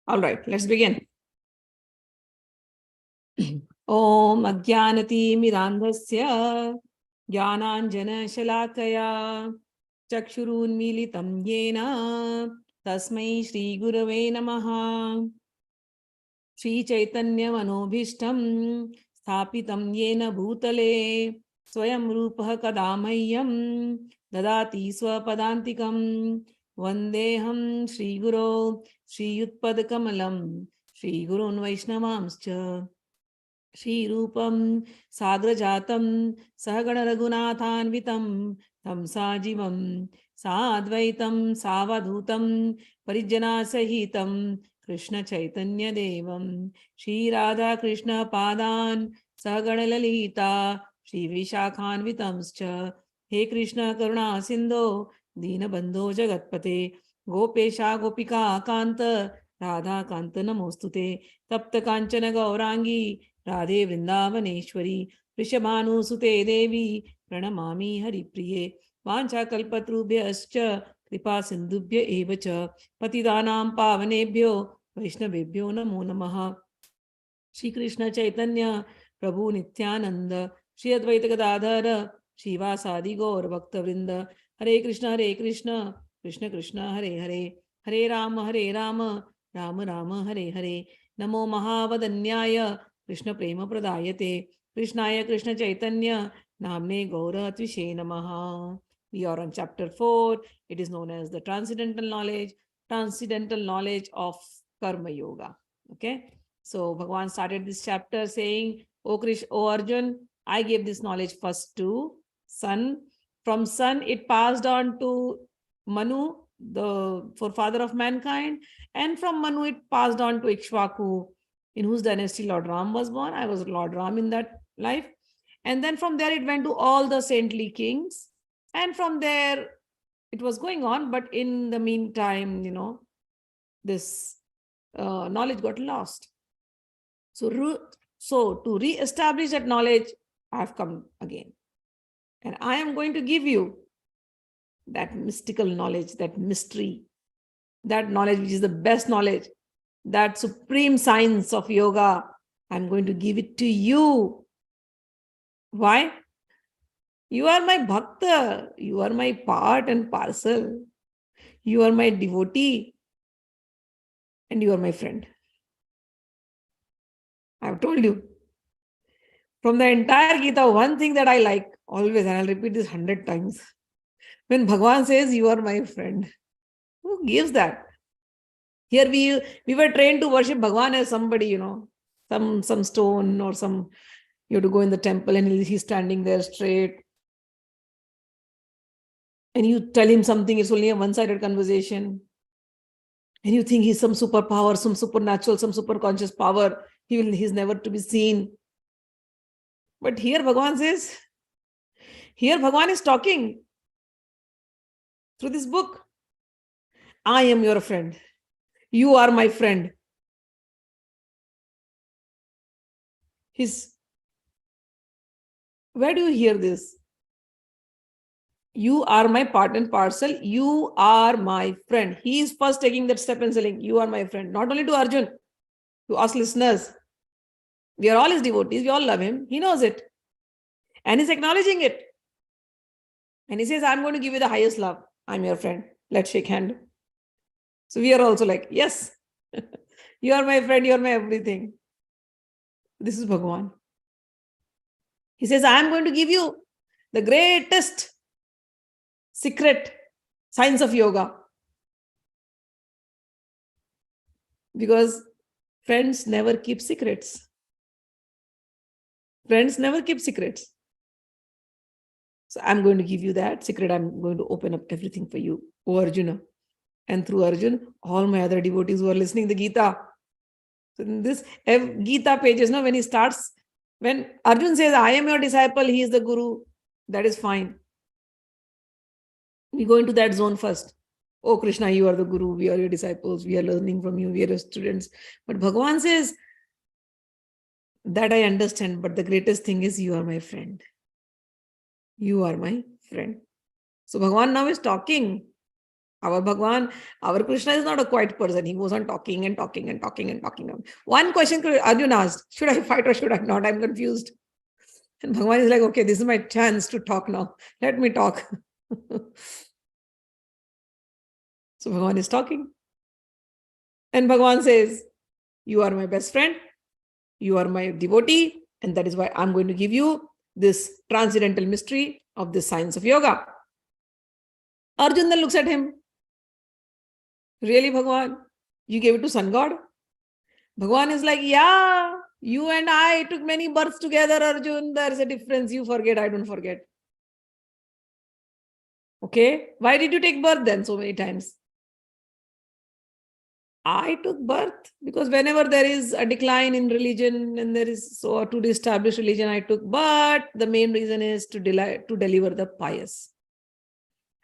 All right, let's begin. Om ajïäna-timirändhasya jnananjana-çaläkayä cakñurunmilitam yena tasmai Shri Gurave Namaha. Shri Chaitanya Manobhishtam Sthapitam yena bhutale Swayam Rupaha Kadamahyam Dadati Swapadantikam Vandeham Shri Guru Shri Yutpad Kamalam Shri Gurun Vaishnavamscha Shri Rupam Sagrajatam Sahagana Raghunathanvitam Tam Sajivam Sadvaitam Savadhutam Parijana Sahitam Krishna Chaitanya Devam Shri Radha Krishna Padan Sahagana Lalita Shri Vishakhanvitamscha He Krishna Karuna Sindho Dina Bandho Jagatpate Gopesha Gopika Kanta Radha Kanta Namostute Tapta Kanchana Gaurangi Radhe Vrindavaneshwari Rishabhanu Sute Devi Pranamami Haripriye Vancha Kalpatrubhyascha Kripa Sindhubhya Evacha Patidanam Pavanebhyo Vaishnavebhyo Namo Namaha. Shri Krishna Chaitanya Prabhu Nityananda Shri Advaita Gadadhara Shivasadi Gaur Bhaktavrinda Hare Krishna Krishna Krishna Hare Hare Hare Rama Rama Rama Hare Hare Namo Mahavadanyaya Krishna Prema Pradayate Krishnaya Krishna Chaitanya Namne Gaura Tvishe Namaha. We are on chapter 4. It is known as the transcendental knowledge of Karma Yoga. Okay. So Bhagwan started this chapter saying, O Arjun, I gave this knowledge first to Sun. From Sun, it passed on to Manu, the forefather of mankind. And from Manu, it passed on to Ikshvaku, in whose dynasty Lord Ram was born. I was Lord Ram in that life. And then from there, it went to all the saintly kings. And from there, it was going on. But in the meantime, this knowledge got lost. So to re-establish that knowledge, I have come again. And I am going to give you that mystical knowledge, that mystery, that knowledge which is the best knowledge, that supreme science of yoga. I'm going to give it to you. Why? You are my bhakta. You are my part and parcel. You are my devotee. And you are my friend. I've told you. From the entire Gita, one thing that I like always, and I'll repeat this 100 times. When Bhagwan says, you are my friend, who gives that? Here we were trained to worship Bhagwan as somebody, some stone or some, you have to go in the temple and he's standing there straight. And you tell him something, it's only a one-sided conversation. And you think he's some superpower, some supernatural, some super conscious power. He's never to be seen. But here Bhagwan says, here Bhagwan is talking through this book. I am your friend. You are my friend. Where do you hear this? You are my part and parcel. You are my friend. He is first taking that step and saying, you are my friend. Not only to Arjun, to us listeners. We are all his devotees. We all love him. He knows it. And he's acknowledging it. And he says, I'm going to give you the highest love. I'm your friend. Let's shake hand. So we are also like, yes, you are my friend. You are my everything. This is Bhagwan. He says, I am going to give you the greatest secret science of yoga. Because friends never keep secrets. Friends never keep secrets. So I'm going to give you that secret. I'm going to open up everything for you, O Arjuna. And through Arjun, all my other devotees who are listening to the Gita. So in this Gita pages, when Arjun says, I am your disciple, he is the guru, that is fine. We go into that zone first. Oh Krishna, you are the guru, we are your disciples, we are learning from you, we are your students. But Bhagwan says, that I understand, but the greatest thing is you are my friend. You are my friend. So Bhagwan now is talking Our Bhagwan, our Krishna is not a quiet person. He goes on talking and talking and talking and talking. One question Arjuna asked, should I fight or should I not? I'm confused. And Bhagwan is like, okay, this is my chance to talk now. Let me talk. So Bhagwan is talking. And Bhagwan says, you are my best friend. You are my devotee. And that is why I'm going to give you this transcendental mystery of the science of yoga. Arjuna then looks at him. Really, Bhagwan? You gave it to sun god? Bhagwan is like, yeah, you and I took many births together, Arjun. There's a difference. You forget, I don't forget. Okay, why did you take birth then so many times? I took birth because whenever there is a decline in religion and there is so to establish religion, I took. But the main reason is to deliver the pious.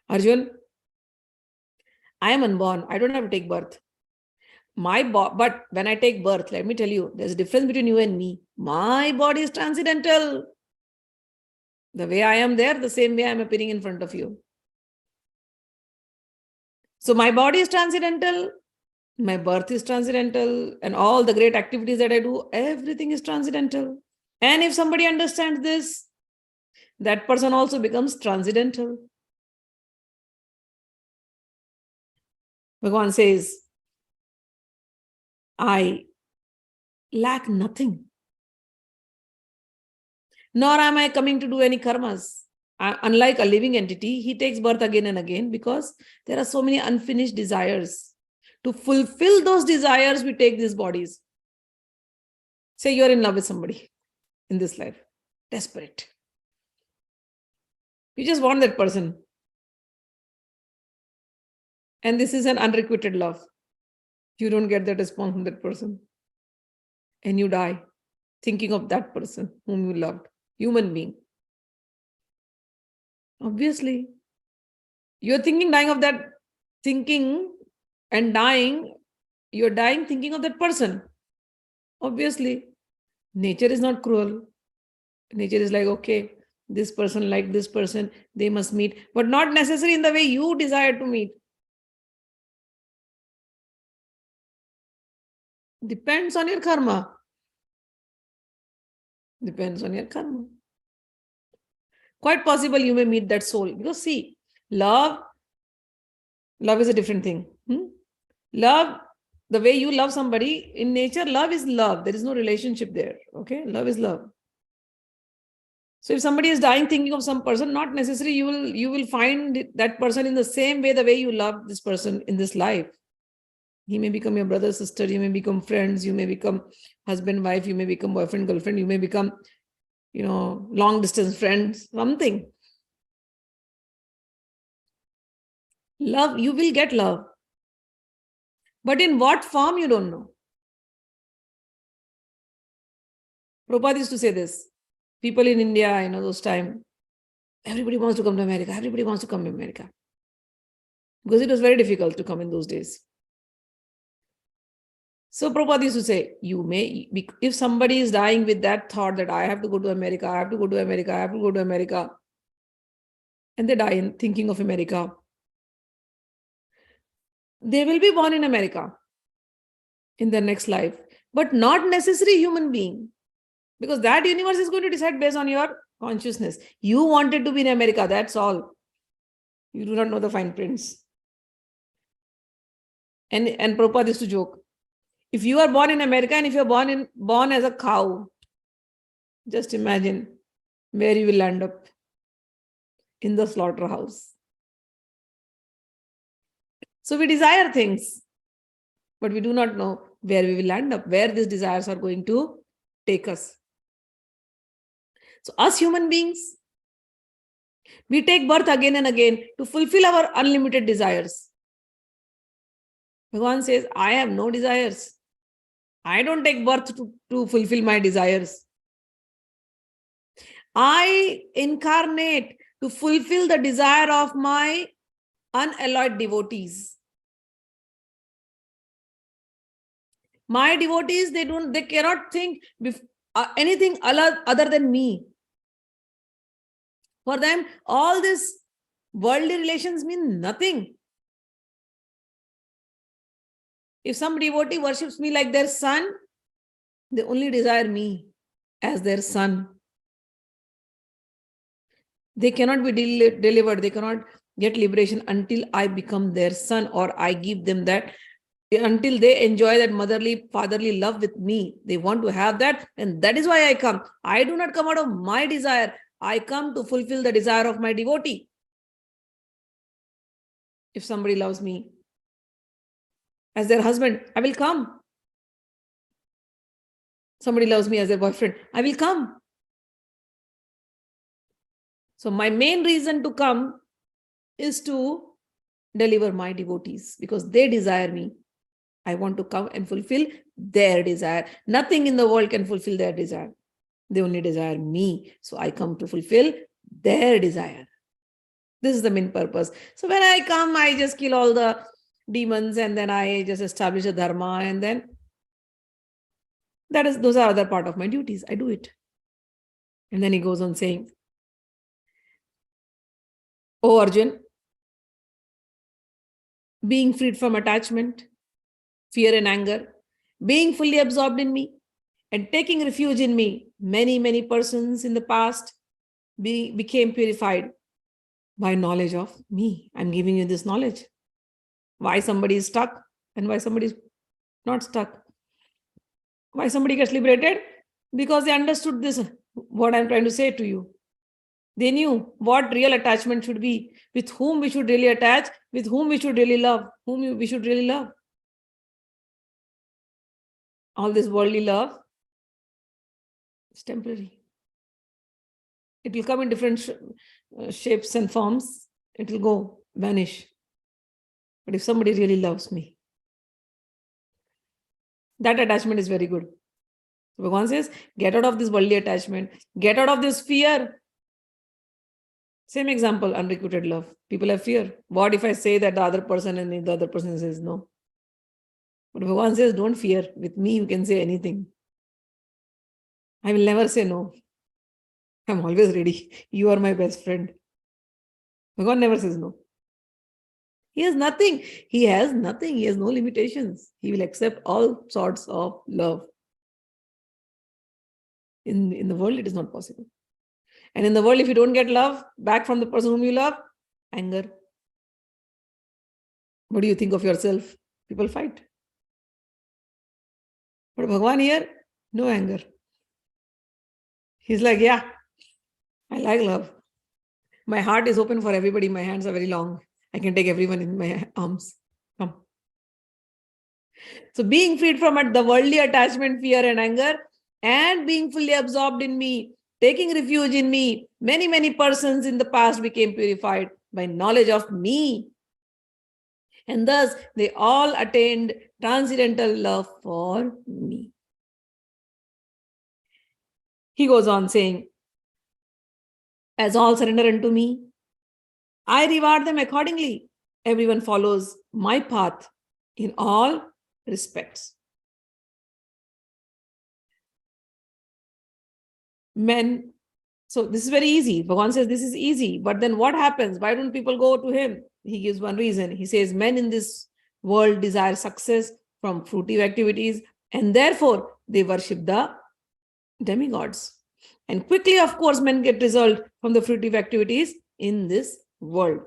Arjun, I am unborn. I don't have to take birth. But when I take birth, let me tell you, there's a difference between you and me. My body is transcendental. The way I am there, the same way I am appearing in front of you. So my body is transcendental. My birth is transcendental, and all the great activities that I do, everything is transcendental. And if somebody understands this, that person also becomes transcendental. Bhagwan says, I lack nothing. Nor am I coming to do any karmas. Unlike a living entity, he takes birth again and again because there are so many unfinished desires. To fulfill those desires, we take these bodies. Say you're in love with somebody in this life, desperate. You just want that person. And this is an unrequited love. You don't get that response from that person. And you die thinking of that person whom you loved, human being. Obviously, you're dying of that, thinking and dying, you're dying thinking of that person. Obviously, nature is not cruel. Nature is like, okay, this person like this person, they must meet, but not necessarily in the way you desire to meet. Depends on your karma. Depends on your karma. Quite possible you may meet that soul. Because see, love is a different thing. Love, the way you love somebody, in nature, love is love. There is no relationship there. Okay, love is love. So if somebody is dying thinking of some person, not necessarily you will find that person in the same way, the way you love this person in this life. He may become your brother, sister, you may become friends, you may become husband, wife, you may become boyfriend, girlfriend, you may become, long distance friends, something. Love, you will get love. But in what form, you don't know. Prabhupada used to say this. People in India, those time, everybody wants to come to America. Everybody wants to come to America. Because it was very difficult to come in those days. So Prabhupada used to say, if somebody is dying with that thought that I have to go to America, I have to go to America, I have to go to America, and they die in thinking of America, they will be born in America in their next life, but not necessarily human being. Because that universe is going to decide based on your consciousness. You wanted to be in America, that's all. You do not know the fine prints. And Prabhupada used to joke, if you are born in America and if you're born as a cow, just imagine where you will land up. In the slaughterhouse. So we desire things, but we do not know where we will land up, where these desires are going to take us. So us human beings, we take birth again and again to fulfill our unlimited desires. Bhagwan says, I have no desires. I don't take birth to fulfill my desires. I incarnate to fulfill the desire of my unalloyed devotees. My devotees, they cannot think anything other than me. For them, all these worldly relations mean nothing. If some devotee worships me like their son, they only desire me as their son. They cannot be delivered. They cannot get liberation until I become their son, or I give them that. Until they enjoy that motherly, fatherly love with me. They want to have that, and that is why I come. I do not come out of my desire. I come to fulfill the desire of my devotee. If somebody loves me as their husband, I will come. Somebody loves me as their boyfriend, I will come. So my main reason to come is to deliver my devotees because they desire me. I want to come and fulfill their desire. Nothing in the world can fulfill their desire. They only desire me. So I come to fulfill their desire. This is the main purpose. So when I come, I just kill all the demons and then I just establish a dharma, and then those are other part of my duties. I do it. And then he goes on saying, "O Arjun, being freed from attachment, fear and anger, being fully absorbed in me, and taking refuge in me, many persons in the past became purified by knowledge of me." I'm giving you this knowledge. Why somebody is stuck and why somebody is not stuck. Why somebody gets liberated? Because they understood this, what I'm trying to say to you. They knew what real attachment should be, with whom we should really attach, with whom we should really love, whom we should really love. All this worldly love is temporary. It will come in different shapes and forms. It will go, vanish. But if somebody really loves me, that attachment is very good. So Bhagwan says, get out of this worldly attachment, get out of this fear. Same example, unrequited love. People have fear. What if I say that the other person and the other person says no? But Bhagwan says, don't fear. With me, you can say anything. I will never say no. I'm always ready. You are my best friend. Bhagwan never says no. He has nothing. He has nothing. He has no limitations. He will accept all sorts of love. In the world, it is not possible. And in the world, if you don't get love back from the person whom you love, anger. What do you think of yourself? People fight. But Bhagwan here, no anger. He's like, yeah, I like love. My heart is open for everybody. My hands are very long. I can take everyone in my arms. Come. So being freed from the worldly attachment, fear and anger, and being fully absorbed in me, taking refuge in me, many persons in the past became purified by knowledge of me. And thus they all attained transcendental love for me. He goes on saying, as all surrender unto me, I reward them accordingly. Everyone follows my path in all respects. Men, so this is very easy. Bhagwan says this is easy, but then what happens? Why don't people go to him? He gives one reason. He says men in this world desire success from fruitive activities, and therefore they worship the demigods. And quickly, of course, men get result from the fruitive activities in this world.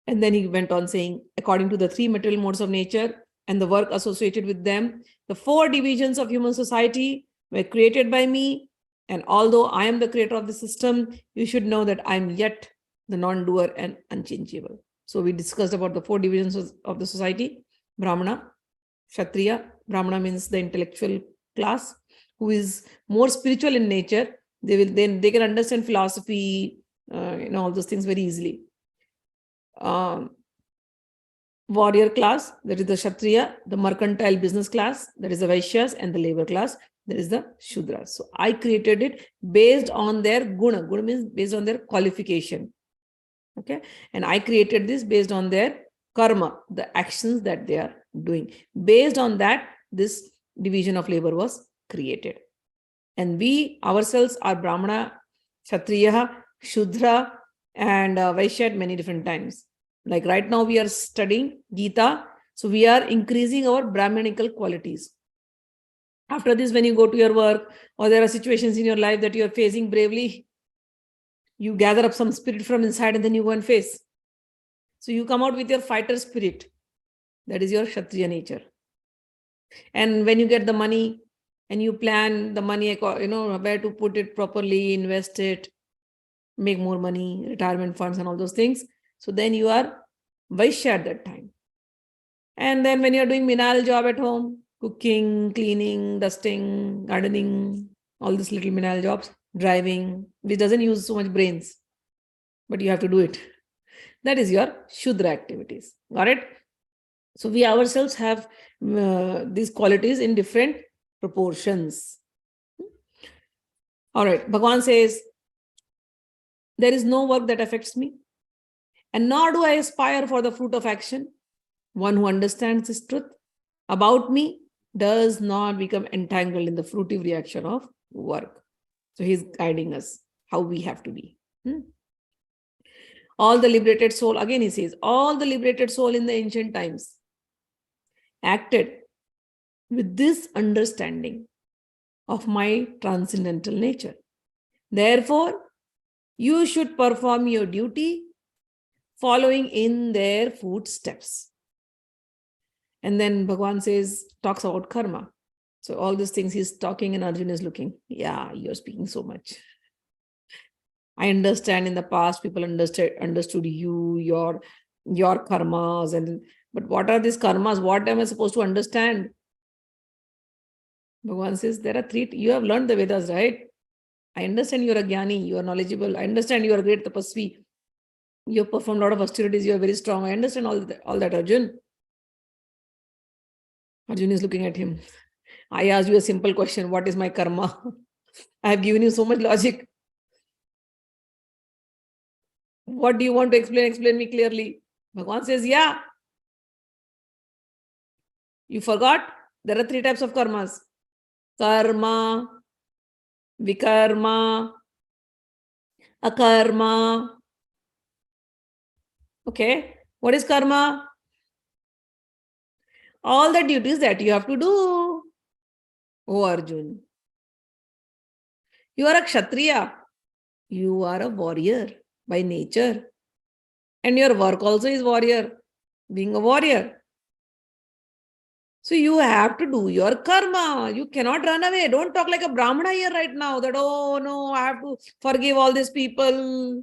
And then he went on saying, according to the three material modes of nature and the work associated with them, the four divisions of human society were created by me. And although I am the creator of the system, you should know that I am yet the non-doer and unchangeable. So we discussed about the four divisions of the society: Brahmana, Kshatriya. Brahmana means the intellectual class who is more spiritual in nature. They can understand philosophy, all those things very easily. Warrior class, that is the Kshatriya, the mercantile business class, that is the Vaishyas, and the labor class, that is the Shudras. So I created it based on their guna. Guna means based on their qualification. Okay. And I created this based on their karma, the actions that they are doing. Based on that, this division of labor was created. And we ourselves are Brahmana, Kshatriya, Shudra, and Vaishya at many different times. Like right now we are studying Gita. So we are increasing our Brahmanical qualities. After this, when you go to your work or there are situations in your life that you are facing bravely, you gather up some spirit from inside and then you go and face. So you come out with your fighter spirit. That is your Kshatriya nature. And when you get the money and you plan the money, where to put it properly, invest it, make more money, retirement funds and all those things. So then you are Vaishya at that time. And then when you're doing menial job at home, cooking, cleaning, dusting, gardening, all these little menial jobs, driving, which doesn't use so much brains, but you have to do it. That is your Shudra activities. Got it? So we ourselves have these qualities in different proportions. All right. Bhagwan says, there is no work that affects me, and nor do I aspire for the fruit of action. One who understands this truth about me does not become entangled in the fruitive reaction of work. So he's guiding us how we have to be. All the liberated soul, again he says, all the liberated soul in the ancient times acted with this understanding of my transcendental nature. Therefore, you should perform your duty following in their footsteps. And then Bhagwan says, talks about karma. So all these things he's talking and Arjuna is looking. Yeah, you're speaking so much. I understand in the past people understood you, your karmas, but what are these karmas? What am I supposed to understand? Bhagwan says, there are three. You have learned the Vedas, right? I understand you're a jnani, you are knowledgeable. I understand you are a great tapasvi. You have performed a lot of austerities, you are very strong. I understand all that, Arjuna. Arjuna is looking at him. I asked you a simple question. What is my karma? I have given you so much logic. What do you want to explain? Explain me clearly. Bhagwan says, yeah. You forgot? There are three types of karmas. Karma, vikarma, akarma. Okay. What is karma? All the duties that you have to do. Oh, Arjun. You are a kshatriya. You are a warrior by nature. And your work also is warrior, being a warrior. So you have to do your karma. You cannot run away. Don't talk like a Brahmana here right now that, oh no, I have to forgive all these people.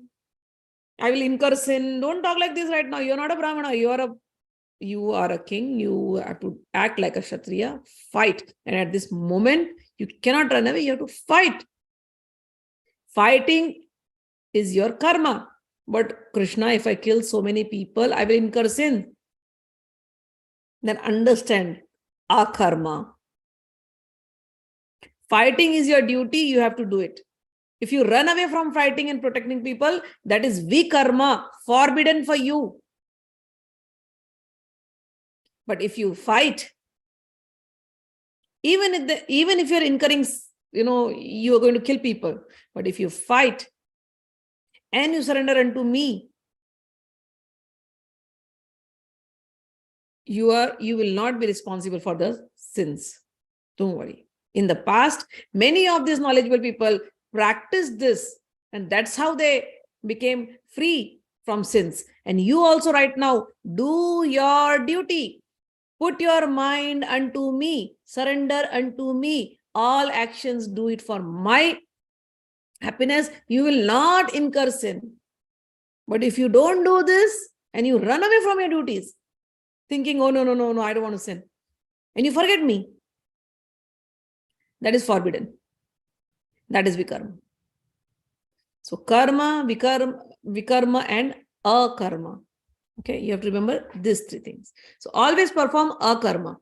I will incur sin. Don't talk like this right now. You're not a Brahmana. You are a king. You have to act like a Kshatriya. Fight. And at this moment, you cannot run away. You have to fight. Fighting is your karma. But Krishna, if I kill so many people, I will incur sin. Then understand akarma. Fighting is your duty. You have to do it. If you run away from fighting and protecting people, that is vikarma, forbidden for you. But if you fight, even if you're incurring, you are going to kill people. But if you fight and you surrender unto me, you will not be responsible for the sins. Don't worry. In the past, many of these knowledgeable people practiced this, and that's how they became free from sins. And you also right now, do your duty. Put your mind unto me. Surrender unto me. All actions, do it for my happiness. You will not incur sin. But if you don't do this and you run away from your duties, thinking, oh, no, I don't want to sin, and you forget me, that is forbidden. That is vikarma. So karma, vikarma and akarma. Okay, you have to remember these three things. So always perform akarma.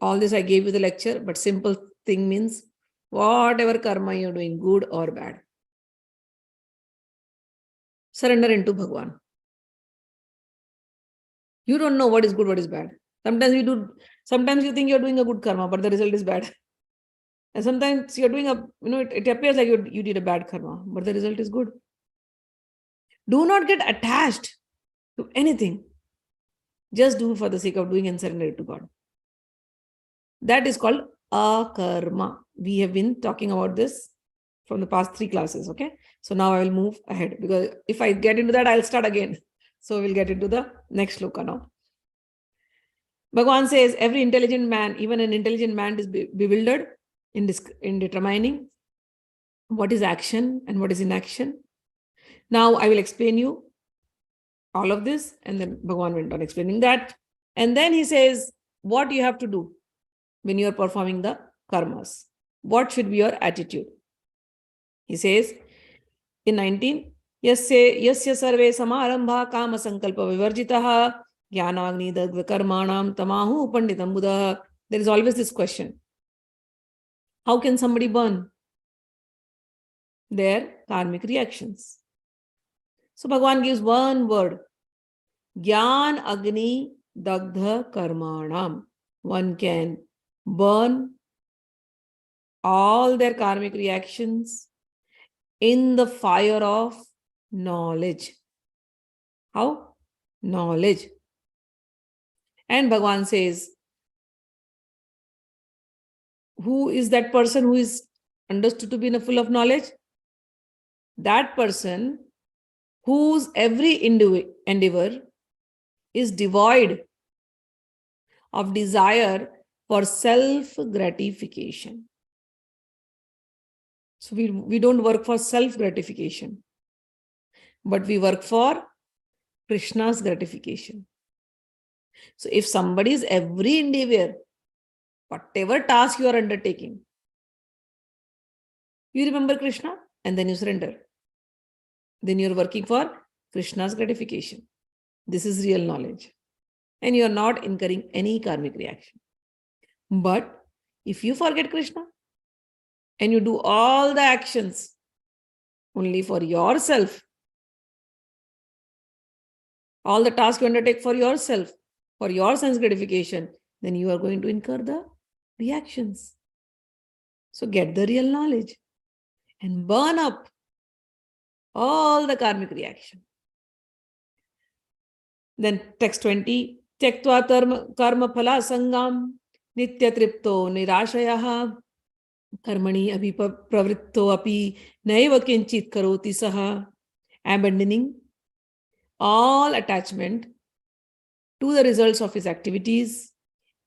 All this I gave you the lecture, but simple thing means whatever karma you're doing, good or bad, surrender into Bhagwan. You don't know what is good, what is bad. Sometimes you think you're doing a good karma, but the result is bad. And sometimes you're doing it appears like you did a bad karma, but the result is good. Do not get attached to anything. Just do for the sake of doing and surrender it to God. That is called akarma. We have been talking about this from the past 3 classes, okay? So now I will move ahead, because if I get into that, I'll start again. So we'll get into the next shloka now. Bhagwan says, every intelligent man, even an intelligent man, is bewildered in determining what is action and what is inaction. Now I will explain you all of this, and then Bhagwan went on explaining that. And then he says, what you have to do when you are performing the karmas. What should be your attitude? He says in 19, yasya sarve samarambha kama sankalpa vivarjitaha jnanagni dagva karmanam tamahu panditam buddha. There is always this question. How can somebody burn their karmic reactions? So Bhagwan gives one word. Gyan agni dagdha karmanam. One can burn all their karmic reactions in the fire of knowledge. How? Knowledge. And Bhagwan says, who is that person who is understood to be full of knowledge? That person whose every endeavor is devoid of desire for self-gratification. So we don't work for self-gratification, but we work for Krishna's gratification. So if somebody's every endeavor, whatever task you are undertaking, you remember Krishna and then you surrender. Then you're working for Krishna's gratification. This is real knowledge. And you are not incurring any karmic reaction. But if you forget Krishna and you do all the actions only for yourself, all the tasks you undertake for yourself, for your sense gratification, then you are going to incur the reactions. So get the real knowledge and burn up all the karmic reaction. Then text 20, Tyaktva karma phala sangam nitya tripto nirashayah karmani abhipravritto api naiva kinchit karoti saha. Abandoning all attachment to the results of his activities,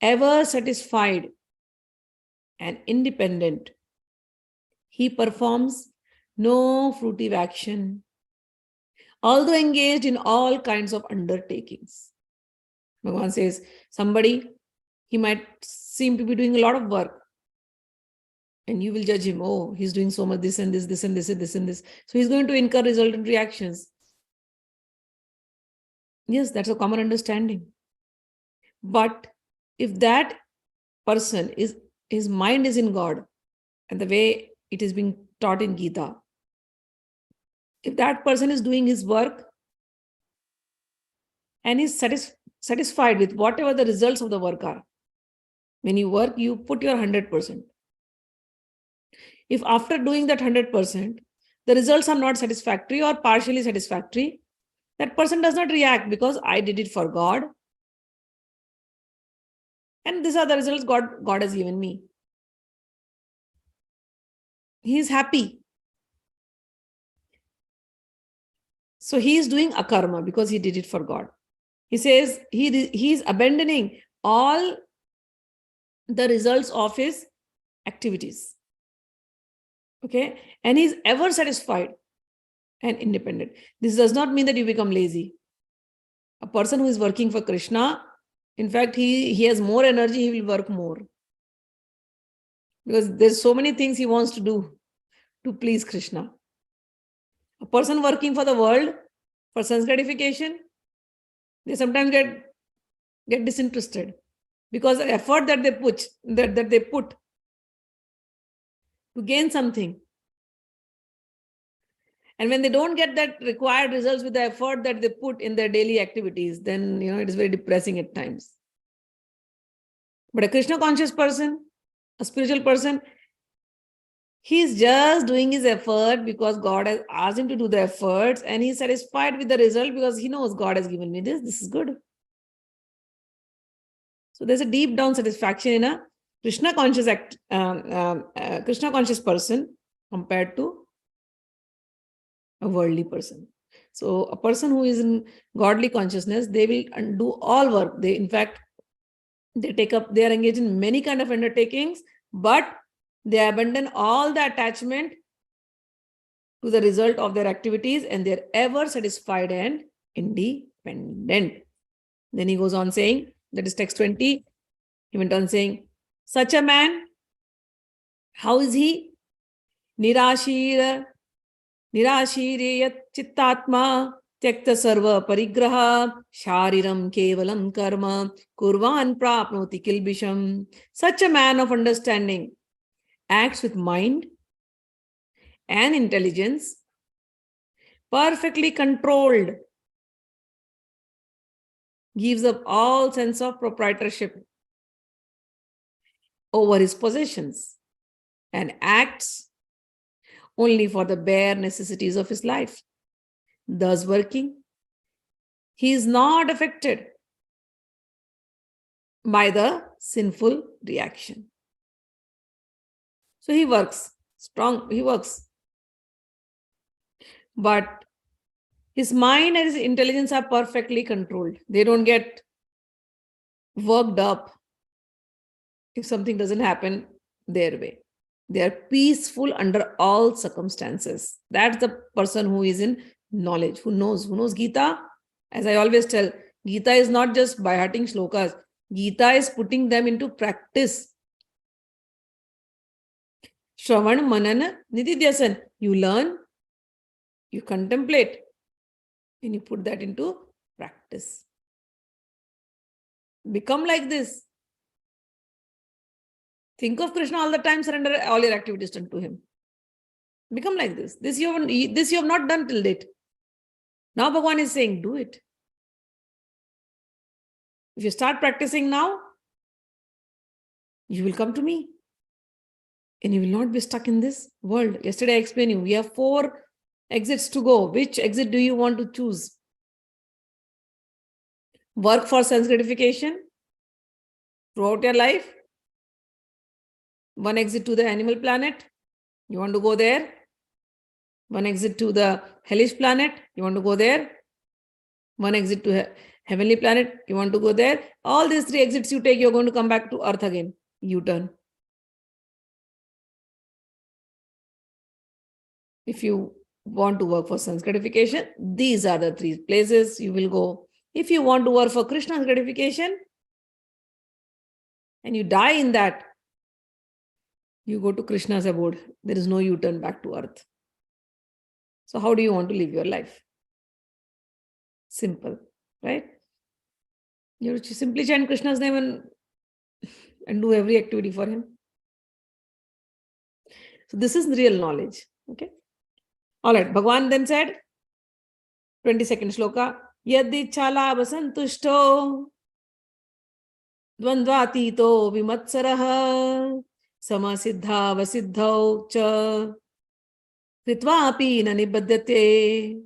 ever satisfied and independent, he performs no fruitive action, although engaged in all kinds of undertakings. Bhagwan says, somebody, he might seem to be doing a lot of work, and you will judge him, oh, he's doing so much this and this, this and this and this and this. So he's going to incur resultant reactions. Yes, that's a common understanding. But if that person is, his mind is in God, and the way it is being taught in Gita, if that person is doing his work and is satisfied with whatever the results of the work are, when you work, you put your 100%. If after doing that 100%, the results are not satisfactory or partially satisfactory, that person does not react because I did it for God. And these are the results God has given me. He is happy. So he is doing akarma because he did it for God. He says he is abandoning all the results of his activities. Okay? And he is ever satisfied and independent. This does not mean that you become lazy. A person who is working for Krishna, in fact, he has more energy, he will work more. Because there's so many things he wants to do to please Krishna. A person working for the world, for sense gratification, they sometimes get disinterested because the effort that they put to gain something. And when they don't get that required results with the effort that they put in their daily activities, then it is very depressing at times. But a Krishna conscious person, a spiritual person, He's just doing his effort because God has asked him to do the efforts, and he's satisfied with the result because he knows God has given me this. This is good. So there's a deep down satisfaction in a Krishna conscious Krishna conscious person compared to a worldly person. So a person who is in godly consciousness, they will do all work. They, in fact, they are engaged in many kind of undertakings, but they abandon all the attachment to the result of their activities, and they're ever satisfied and independent. Then he goes on saying, that is text 20. He went on saying, such a man, how is he? Nirashiriyat chittatma tyakta sarva parigraha shariram kevalam karma kurvan prapnoti kilbisham. Such a man of understanding acts with mind and intelligence, perfectly controlled, gives up all sense of proprietorship over his possessions, and acts only for the bare necessities of his life. Thus working, he is not affected by the sinful reaction. So he works, he works. But his mind and his intelligence are perfectly controlled. They don't get worked up if something doesn't happen their way. They are peaceful under all circumstances. That's the person who is in knowledge, who knows Gita. As I always tell, Gita is not just by hearting shlokas. Gita is putting them into practice. Shravan, Manan, Nididhyasan. You learn, you contemplate, and you put that into practice. Become like this. Think of Krishna all the time, surrender all your activities to him. Become like this. This you have not done till date. Now Bhagwan is saying, do it. If you start practicing now, you will come to me. And you will not be stuck in this world. Yesterday I explained you, we have 4 exits to go. Which exit do you want to choose? Work for sense gratification throughout your life. 1 exit to the animal planet. You want to go there. 1 exit to the hellish planet. You want to go there. 1 exit to heavenly planet. You want to go there. All these 3 exits you take, you're going to come back to earth again. U-turn. If you want to work for sense gratification, these are the 3 places you will go. If you want to work for Krishna's gratification and you die in that, you go to Krishna's abode. There is no U-turn back to earth. So how do you want to live your life? Simple, right? You have to simply chant Krishna's name and do every activity for him. So this is real knowledge. Okay. All right. Bhagwan then said, 22nd shloka, Yadichala vasantushto dvandvatito vimatsaraha samasiddha vasiddhau cha kritvapi na nibadyate.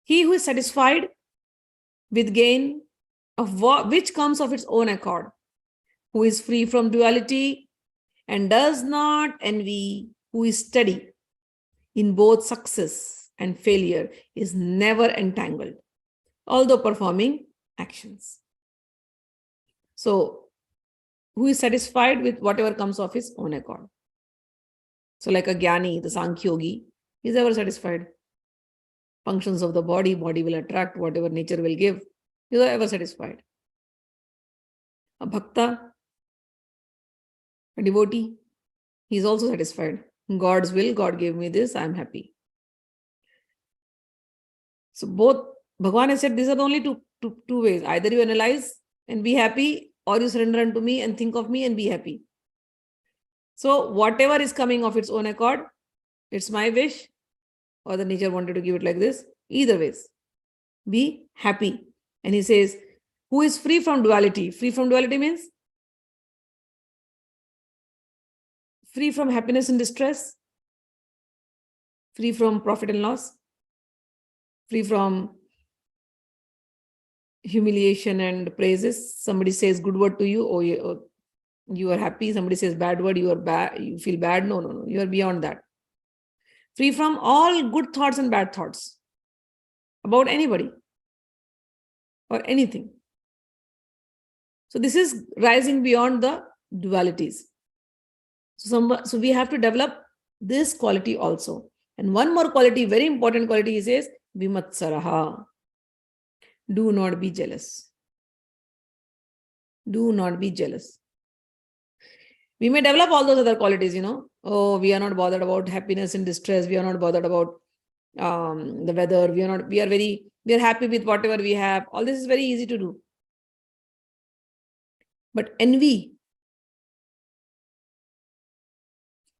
He who is satisfied with gain of which comes of its own accord, who is free from duality and does not envy, who is steady in both success and failure, is never entangled, although performing actions. So, who is satisfied with whatever comes of his own accord. So, like a jnani, the Sankhya Yogi, is ever satisfied. Functions of the body will attract whatever nature will give. You are ever satisfied. A bhakta, a devotee, he is also satisfied. God's will, God gave me this, I am happy. So both, Bhagwan has said these are the only two ways. Either you analyze and be happy, or you surrender unto me and think of me and be happy. So whatever is coming of its own accord, it's my wish, or the nature wanted to give it like this. Either ways, be happy. And he says, who is free from duality? Free from duality means free from happiness and distress, free from profit and loss, free from humiliation and praises. Somebody says good word to you, you are happy. Somebody says bad word, you are bad, you feel bad. No, you are beyond that. Free from all good thoughts and bad thoughts about anybody or anything. So this is rising beyond the dualities. So we have to develop this quality also. And one more quality, very important quality, he says, vimatsaraha. Do not be jealous. Do not be jealous. We may develop all those other qualities, Oh, we are not bothered about happiness and distress. We are not bothered about the weather. We are happy with whatever we have. All this is very easy to do. But envy,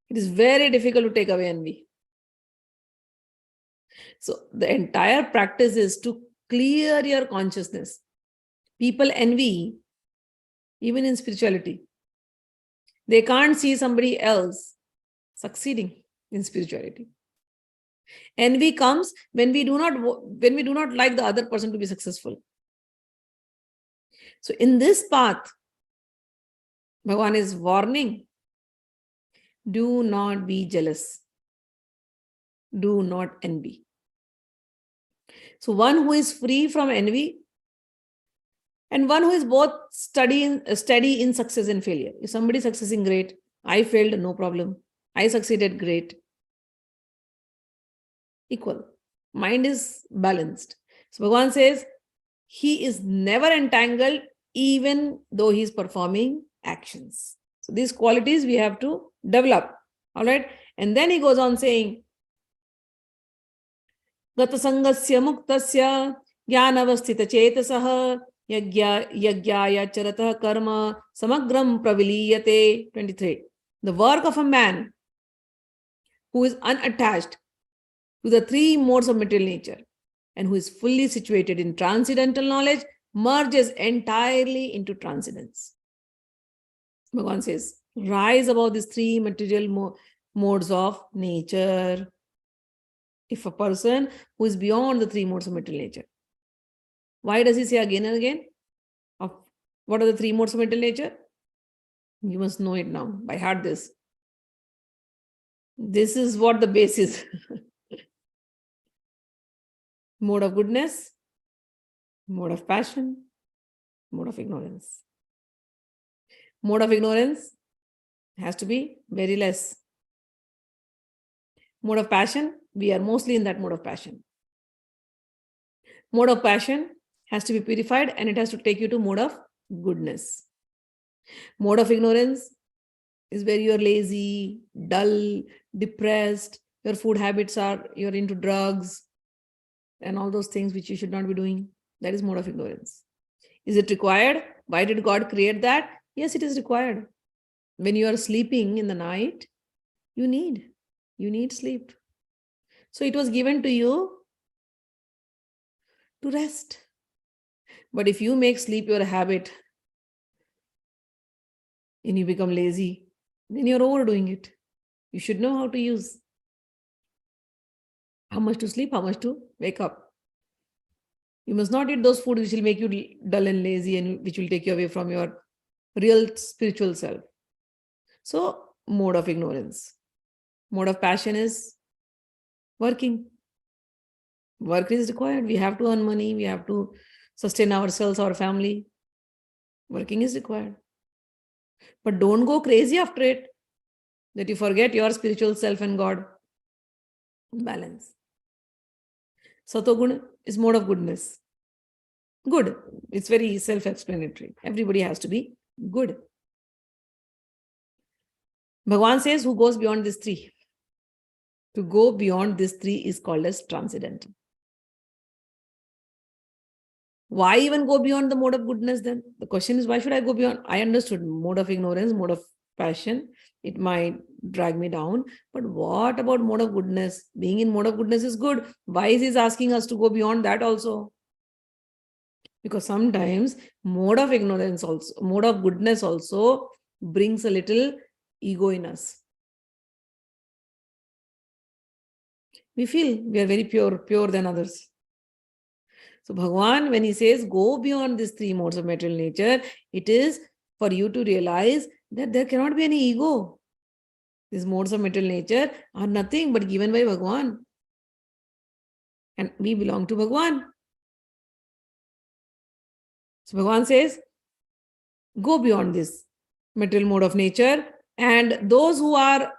it is very difficult to take away envy. So the entire practice is to clear your consciousness. People envy, even in spirituality. They can't see somebody else succeeding in spirituality. Envy comes when we do not like the other person to be successful. So in this path, Bhagwan is warning, do not be jealous. Do not envy. So one who is free from envy and one who is both steady in success and failure. If somebody is succeeding, great. I failed, no problem. I succeeded, great. Equal. Mind is balanced. So Bhagwan says, he is never entangled even though he is performing actions. So these qualities we have to develop. All right. And then he goes on saying, Gata sangasya muktasya jnanavasthita chetasah yagyaya-çaläkayä karma samagram praviliyate. 23. The work of a man who is unattached to the three modes of material nature and who is fully situated in transcendental knowledge merges entirely into transcendence. Bhagwan says, rise above these three material modes of nature. If a person who is beyond the three modes of material nature. Why does he say again and again? What are the three modes of material nature? You must know it now. By heart this. This is what the base is. Mode of goodness, mode of passion, mode of ignorance. Mode of ignorance has to be very less. Mode of passion, we are mostly in that mode of passion. Mode of passion has to be purified and it has to take you to mode of goodness. Mode of ignorance is where you are lazy, dull, depressed, your food habits are, you're into drugs and all those things which you should not be doing. That is mode of ignorance. Is it required? Why did God create that? Yes, it is required. When you are sleeping in the night, you need sleep. So it was given to you to rest. But if you make sleep your habit and you become lazy, then you're overdoing it. You should know how to use. How much to sleep, how much to wake up. You must not eat those foods which will make you dull and lazy and which will take you away from your real spiritual self. So, mode of ignorance. Mode of passion is working. Work is required. We have to earn money. We have to sustain ourselves, our family. Working is required. But don't go crazy after it, that you forget your spiritual self and God. Balance. Satoguna is mode of goodness. Good. It's very self-explanatory. Everybody has to be good. Bhagwan says, who goes beyond these three? To go beyond these three is called as transcendental. Why even go beyond the mode of goodness then? The question is, why should I go beyond? I understood mode of ignorance, mode of passion. It might drag me down. But what about mode of goodness? Being in mode of goodness is good. Why is he asking us to go beyond that also? Because sometimes mode of ignorance also, mode of goodness also brings a little ego in us. we feel we are very pure than others. So Bhagwan, when he says go beyond these three modes of material nature, it is for you to realize that there cannot be any ego. These modes of material nature are nothing but given by Bhagwan. And we belong to Bhagwan. So Bhagwan says, go beyond this material mode of nature, and those who are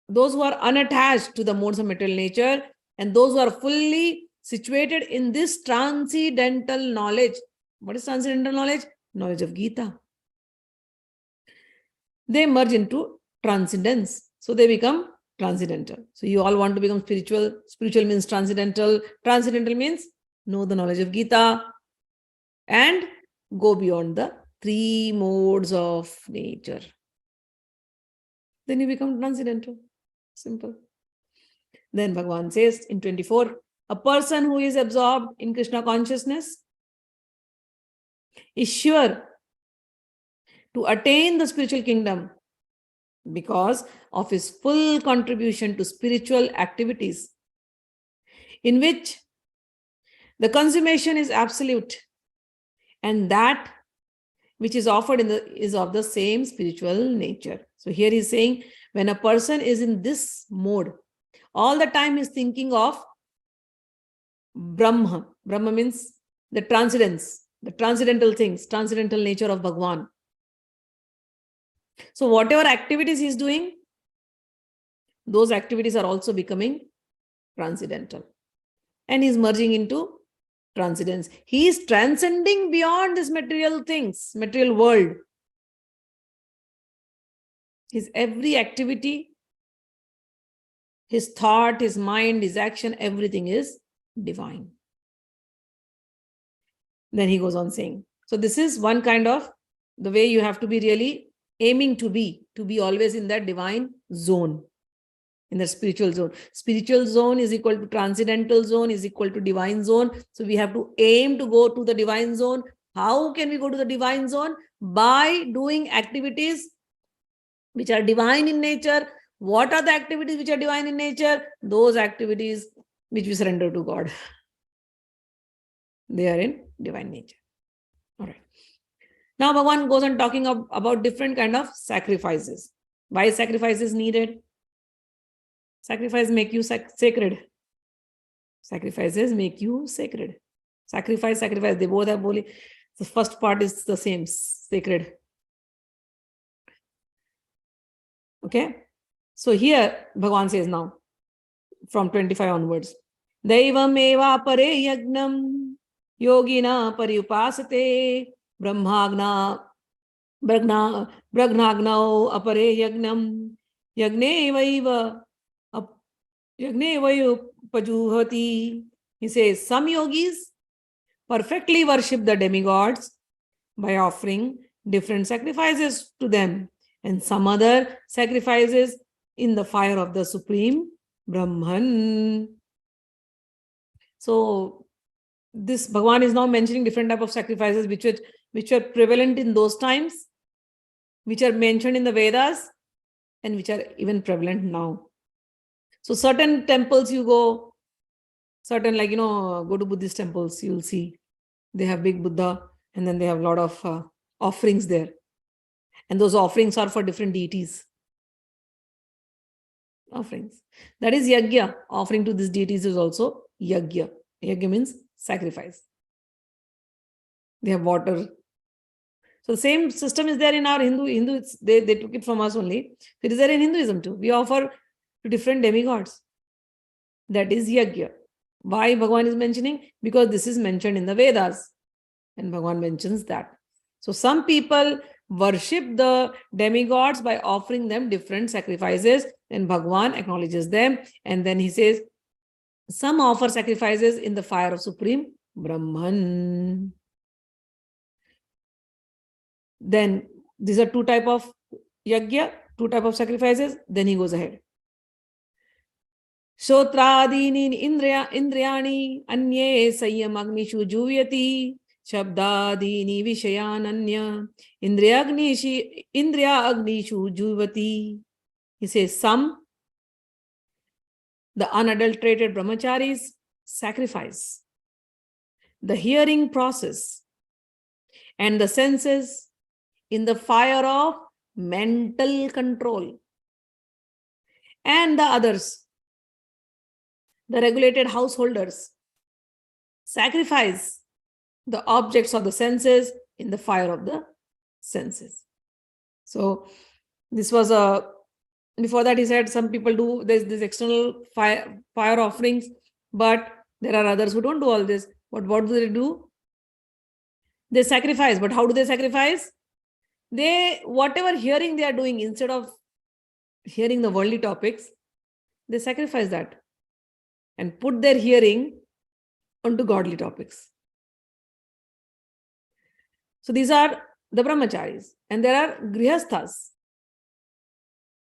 unattached to the modes of material nature, and those who are fully situated in this transcendental knowledge. What is transcendental knowledge? Knowledge of Gita. They merge into transcendence. So they become transcendental. So you all want to become spiritual. Spiritual means transcendental. Transcendental means know the knowledge of Gita and go beyond the three modes of nature. Then you become transcendental. Simple. Then Bhagwan says in 24, a person who is absorbed in Krishna consciousness is sure to attain the spiritual kingdom because of his full contribution to spiritual activities, in which the consummation is absolute, and that which is offered is of the same spiritual nature. So here he's saying, when a person is in this mode, all the time he's thinking of Brahma. Brahma means the transcendence, the transcendental things, transcendental nature of Bhagwan. So whatever activities he's doing, those activities are also becoming transcendental. And he's merging into transcendence. He is transcending beyond these material things, material world. His every activity, his thought, his mind, his action, everything is divine. Then he goes on saying, so this is one kind of the way you have to be really aiming to be always in that divine zone, in the spiritual zone. Spiritual zone is equal to transcendental zone is equal to divine zone. So we have to aim to go to the divine zone. How can we go to the divine zone? By doing activities which are divine in nature. What are the activities which are divine in nature? Those activities which we surrender to God. They are in divine nature. All right. Now Bhagwan goes on talking about different kind of sacrifices. Why sacrifice is needed? Sacrifice make you sacred. Sacrifices make you sacred. Sacrifice, they both have holy. The first part is the same, sacred. Okay. So here Bhagwan says now, from 25 onwards, Daivam eva pare yagnam yogina pariupasate brahmagnao apare yagnam yagne vayu. He says some yogis perfectly worship the demigods by offering different sacrifices to them, and some other sacrifices in the fire of the Supreme Brahman. So this Bhagwan is now mentioning different type of sacrifices which were prevalent in those times, which are mentioned in the Vedas, and which are even prevalent now. So certain temples you go, certain go to Buddhist temples, you'll see they have big Buddha, and then they have a lot of offerings there. And those offerings are for different deities. Offerings. That is yagya. Offering to these deities is also yagya. Yagya means sacrifice. They have water. So the same system is there in our Hindu. They took it from us only. It is there in Hinduism too. We offer to different demigods. That is yagya. Why Bhagwan is mentioning? Because this is mentioned in the Vedas. And Bhagwan mentions that. So some people worship the demigods by offering them different sacrifices, and Bhagwan acknowledges them. And then he says, some offer sacrifices in the fire of Supreme Brahman. Then these are two type of yagya, two type of sacrifices. Then he goes ahead. Shotradini indriyani anye sayyam agnishu juvayati shabdadini vishayananya indriya agnishu juvati. He says some The unadulterated brahmacharis sacrifice the hearing process and the senses in the fire of mental control. And the others, the regulated householders, sacrifice the objects of the senses in the fire of the senses. So this was before that he said some people do this external fire offerings, but there are others who don't do all this. But what do? They sacrifice. But how do they sacrifice? They, whatever hearing they are doing, instead of hearing the worldly topics, they sacrifice that and put their hearing onto godly topics. So these are the brahmacharis. And there are grihasthas.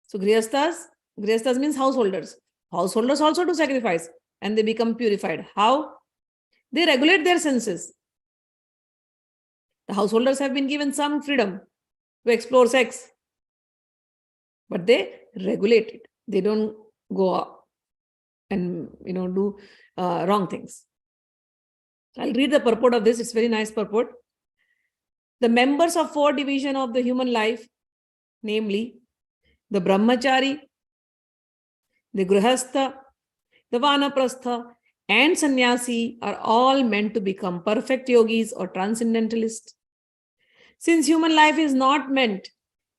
So grihasthas means householders. Householders also do sacrifice and they become purified. How? They regulate their senses. The householders have been given some freedom to explore sex, but they regulate it. They don't go up and do wrong things. I'll read the purport of this. It's very nice purport. The members of 4 divisions of the human life, namely the brahmachari, the grihastha, the vanaprastha, and sannyasi, are all meant to become perfect yogis or transcendentalists. Since human life is not meant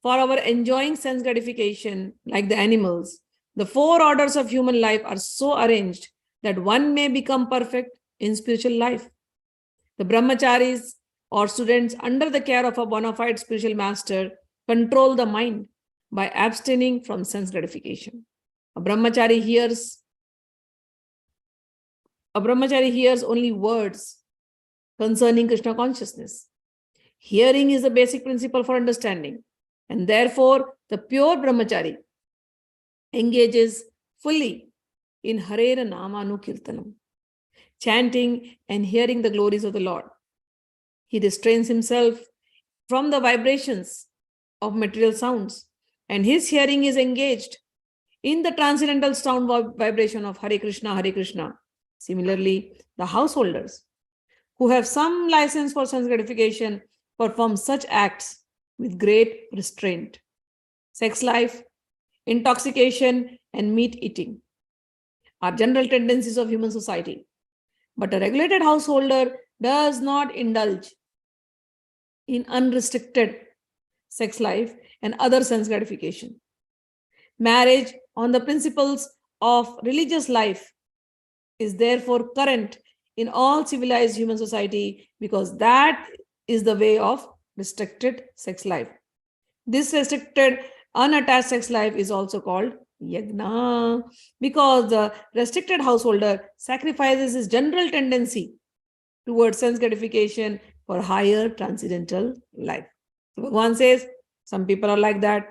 for our enjoying sense gratification like the animals, the 4 orders of human life are so arranged that one may become perfect in spiritual life. The brahmacharis or students under the care of a bona fide spiritual master control the mind by abstaining from sense gratification. A brahmachari hears only words concerning Krishna consciousness. Hearing is the basic principle for understanding, and therefore the pure brahmachari engages fully in Harera Namanukirtanam, chanting and hearing the glories of the Lord. He restrains himself from the vibrations of material sounds, and his hearing is engaged in the transcendental sound vibration of Hare Krishna, Hare Krishna. Similarly, the householders who have some license for sense gratification perform such acts with great restraint. Sex life, intoxication, and meat eating are general tendencies of human society. But a regulated householder does not indulge in unrestricted sex life and other sense gratification. Marriage on the principles of religious life is therefore current in all civilized human society, because that is the way of restricted sex life. This restricted, unattached sex life is also called yagna, because the restricted householder sacrifices his general tendency towards sense gratification for higher transcendental life. So Bhagwan says, some people are like that,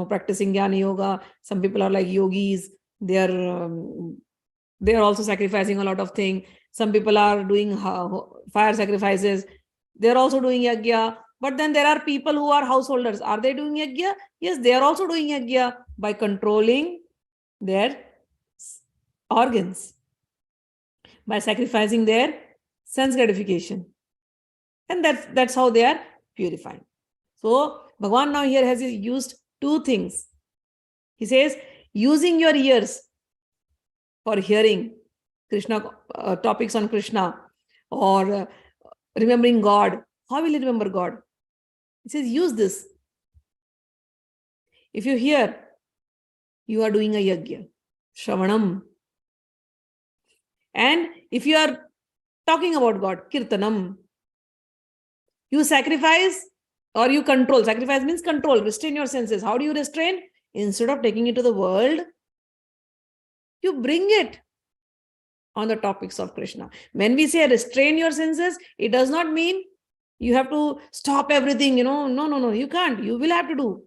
practicing jnana yoga. Some people are like yogis. They are also sacrificing a lot of things. Some people are doing fire sacrifices. They are also doing yagya. But then there are people who are householders. Are they doing yagya? Yes, they are also doing yagya by controlling their organs, by sacrificing their sense gratification. And that's how they are purifying. So Bhagwan now here has used 2 things. He says, using your ears for hearing Krishna topics on Krishna, or remembering God. How will you remember God? He says, use this. If you hear, you are doing a yagya, shravanam. And if you are talking about God, kirtanam. You sacrifice or you control. Sacrifice means control, restrain your senses. How do you restrain? Instead of taking it to the world, you bring it on the topics of Krishna. When we say restrain your senses, it does not mean you have to stop everything, No, you can't. You will have to do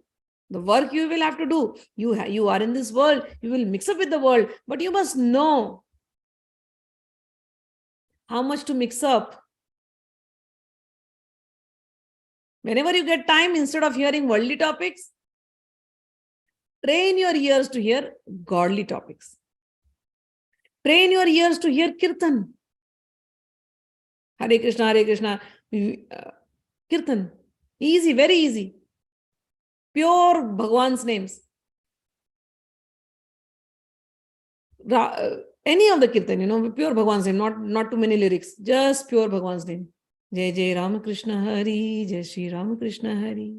the work. You will have to do. You are in this world. You will mix up with the world, but you must know how much to mix up. Whenever you get time, instead of hearing worldly topics, train your ears to hear godly topics. Train your ears to hear Kirtan. Hare Krishna, Kirtan. Easy, very easy. Pure Bhagwan's names. Any of the Kirtan, pure Bhagwan's name, not too many lyrics, just pure Bhagwan's name. Jai Jai Ramakrishna Hari, Jai Shri Ramakrishna Hari.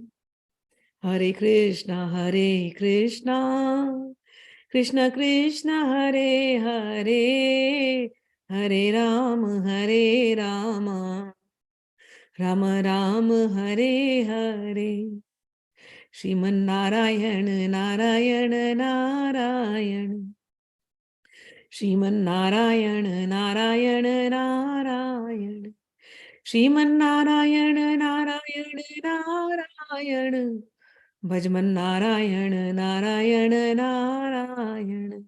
Hare Krishna, Krishna Krishna, Hare Hare, Hare Rama, Rama Rama, Hare Hare. Shriman Narayana, Narayana, Narayana. Shriman Narayana, Narayana, Narayana. Shriman Narayana, Narayana, Narayana. Bhajman Narayana, Narayana, Narayana.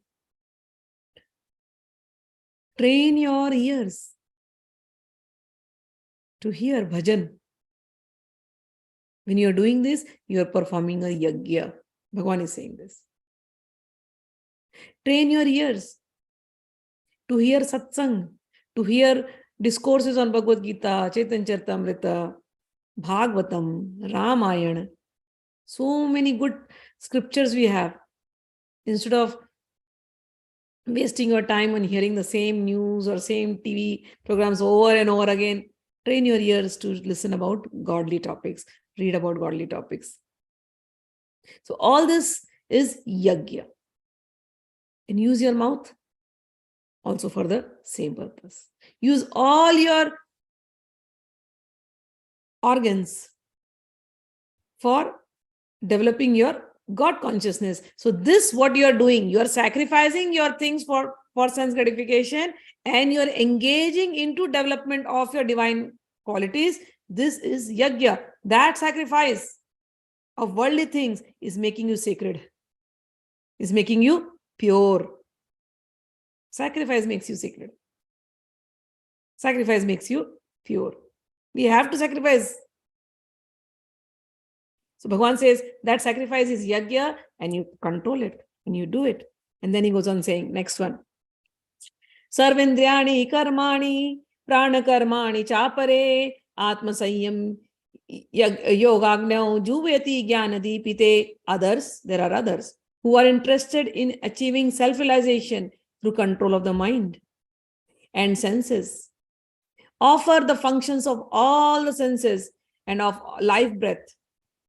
Train your ears to hear bhajan. When you are doing this, you are performing a yagya. Bhagwan is saying this. Train your ears to hear satsang, to hear discourses on Bhagavad Gita, Chaitanya Charitamrita, Bhagavatam, Ramayana. So many good scriptures we have. Instead of wasting your time on hearing the same news or same TV programs over and over again, train your ears to listen about godly topics, read about godly topics. So all this is yagya. And use your mouth also for the same purpose. Use all your organs for developing your God consciousness. So this, what you are doing, you are sacrificing your things for sense gratification, and you are engaging into development of your divine qualities. This is yagya. That sacrifice of worldly things is making you sacred, is making you pure. Sacrifice makes you sacred. Sacrifice makes you pure. We have to sacrifice. So Bhagwan says that sacrifice is yagya, and you control it and you do it. And then he goes on saying, next one. Sarvendriyani karmani prana karmani chapare atma sanyam yogagnyau juveti jnanadipite. Others, there are others who are interested in achieving self-realization through control of the mind and senses. Offer the functions of all the senses and of life breath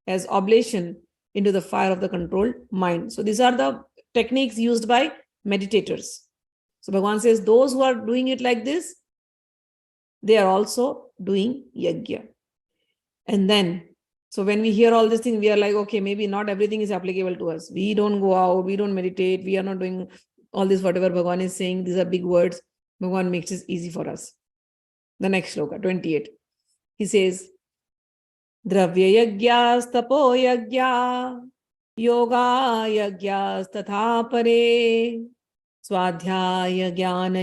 as oblation into the fire of the controlled mind. So these are the techniques used by meditators. So Bhagwan says those who are doing it like this, they are also doing yagya. And then, so when we hear all these things, we are like, okay, maybe not everything is applicable to us. We don't go out, we don't meditate, we are not doing all this, whatever Bhagwan is saying. These are big words. Bhagwan makes it easy for us. The next shloka, 28. He says, Drvya yagyas tapo yagya yoga yagyas tatha pare Swadhyay and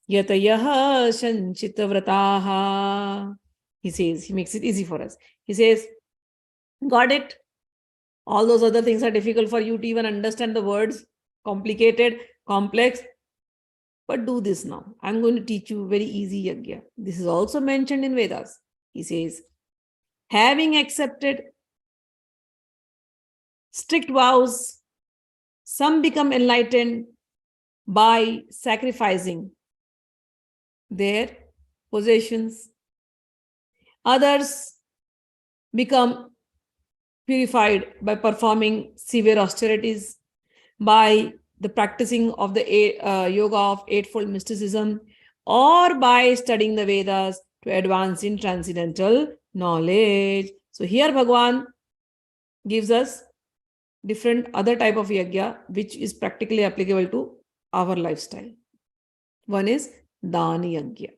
yatayah sanchita vrataha. He says, he makes it easy for us. He says, got it? All those other things are difficult for you to even understand the words, complicated, complex. But do this now. I'm going to teach you very easy yagya. This is also mentioned in Vedas. He says, having accepted strict vows, some become enlightened by sacrificing their possessions. Others become purified by performing severe austerities, by the practicing of the yoga of eightfold mysticism, or by studying the Vedas to advance in transcendental knowledge. So here Bhagwan gives us different other type of yagya, which is practically applicable to our lifestyle. One is dan yagya.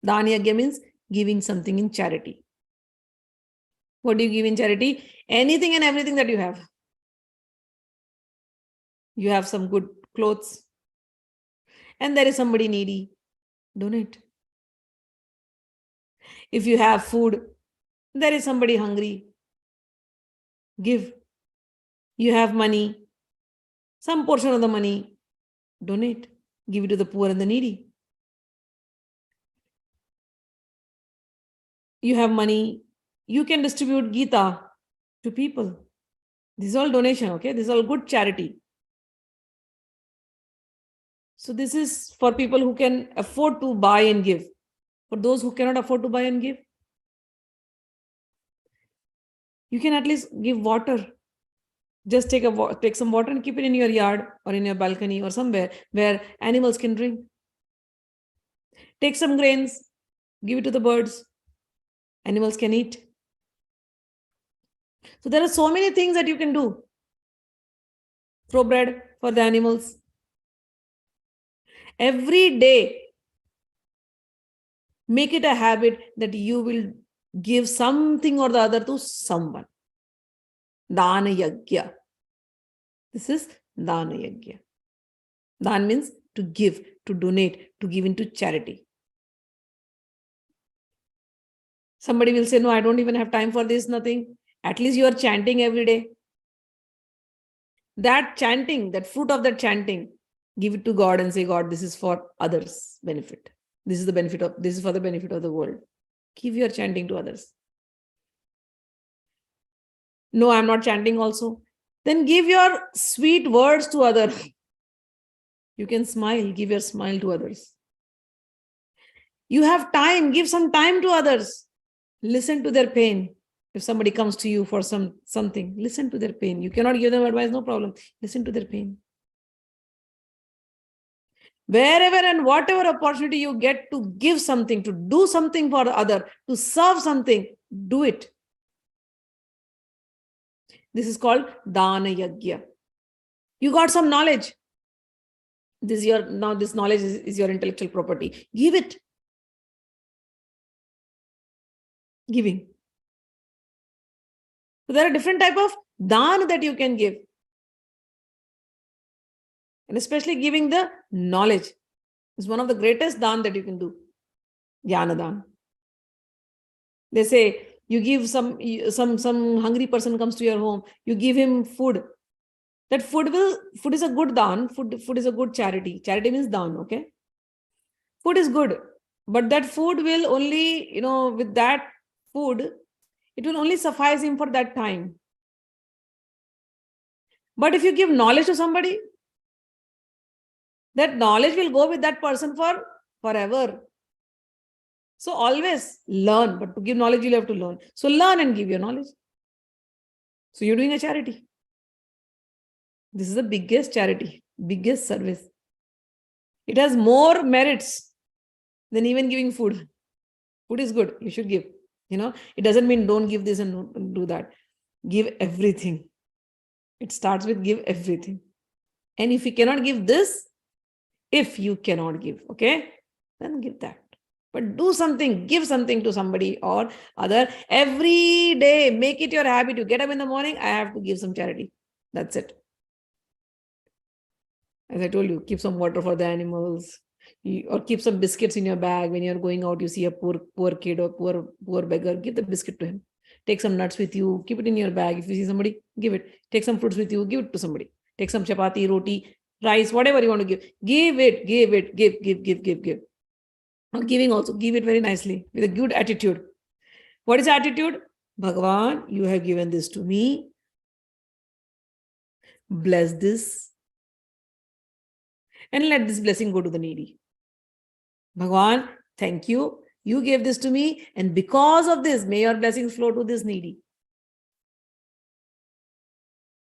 Dan yagya means giving something in charity. What do you give in charity? Anything and everything that you have. You have some good clothes and there is somebody needy, donate. If you have food, there is somebody hungry, give. You have money, Some portion of the money, donate. Give it to the poor and the needy. You have money, you can distribute Gita to people. This is all donation, okay? This is all good charity. So this is for people who can afford to buy and give. For those who cannot afford to buy and give, you can at least give water. Just take some water and keep it in your yard or in your balcony or somewhere where animals can drink. Take some grains, give it to the birds. Animals can eat. So there are so many things that you can do. Throw bread for the animals. Every day, make it a habit that you will give something or the other to someone. Dana yagya. This is dana yagya. Dan means to give, to donate, to give into charity. Somebody will say, no, I don't even have time for this, nothing. At least you are chanting every day. That chanting, that fruit of that chanting, give it to God and say, God, this is for others' benefit. This is for the benefit of the world. Give your chanting to others. No, I'm not chanting also. Then give your sweet words to others. You can smile, give your smile to others. You have time, give some time to others. Listen to their pain. If somebody comes to you for something, listen to their pain. You cannot give them advice, no problem. Listen to their pain. Wherever and whatever opportunity you get to give something, to do something for the other, to serve something, do it. This is called dana yagya. You got some knowledge. This knowledge is your intellectual property. Give it. Giving. So there are different type of dana that you can give. And especially giving the knowledge is one of the greatest dana that you can do. Jnana dana. They say you give some hungry person comes to your home, you give him food. That food is a good dana. Food is a good charity. Charity means dana, okay? Food is good. But that food will only, with that food, it will only suffice him for that time. But if you give knowledge to somebody, that knowledge will go with that person for forever. So always learn, but to give knowledge, you'll have to learn. So learn and give your knowledge. So you're doing a charity. This is the biggest charity, biggest service. It has more merits than even giving food. Food is good. You should give. It doesn't mean don't give this and don't do that. Give everything. It starts with give everything. And if you cannot give this, okay, then give that. But do something, give something to somebody or other. Every day, make it your habit. You get up in the morning, I have to give some charity. That's it. As I told you, keep some water for the animals. Or keep some biscuits in your bag. When you're going out, you see a poor kid or poor beggar, give the biscuit to him. Take some nuts with you, keep it in your bag. If you see somebody, give it. Take some fruits with you, give it to somebody. Take some chapati, roti, rice, whatever you want to give. Give it, give. Or giving also, give it very nicely with a good attitude. What is attitude? Bhagwan, you have given this to me. Bless this. And let this blessing go to the needy. Bhagwan, thank you. You gave this to me. And because of this, may your blessings flow to this needy.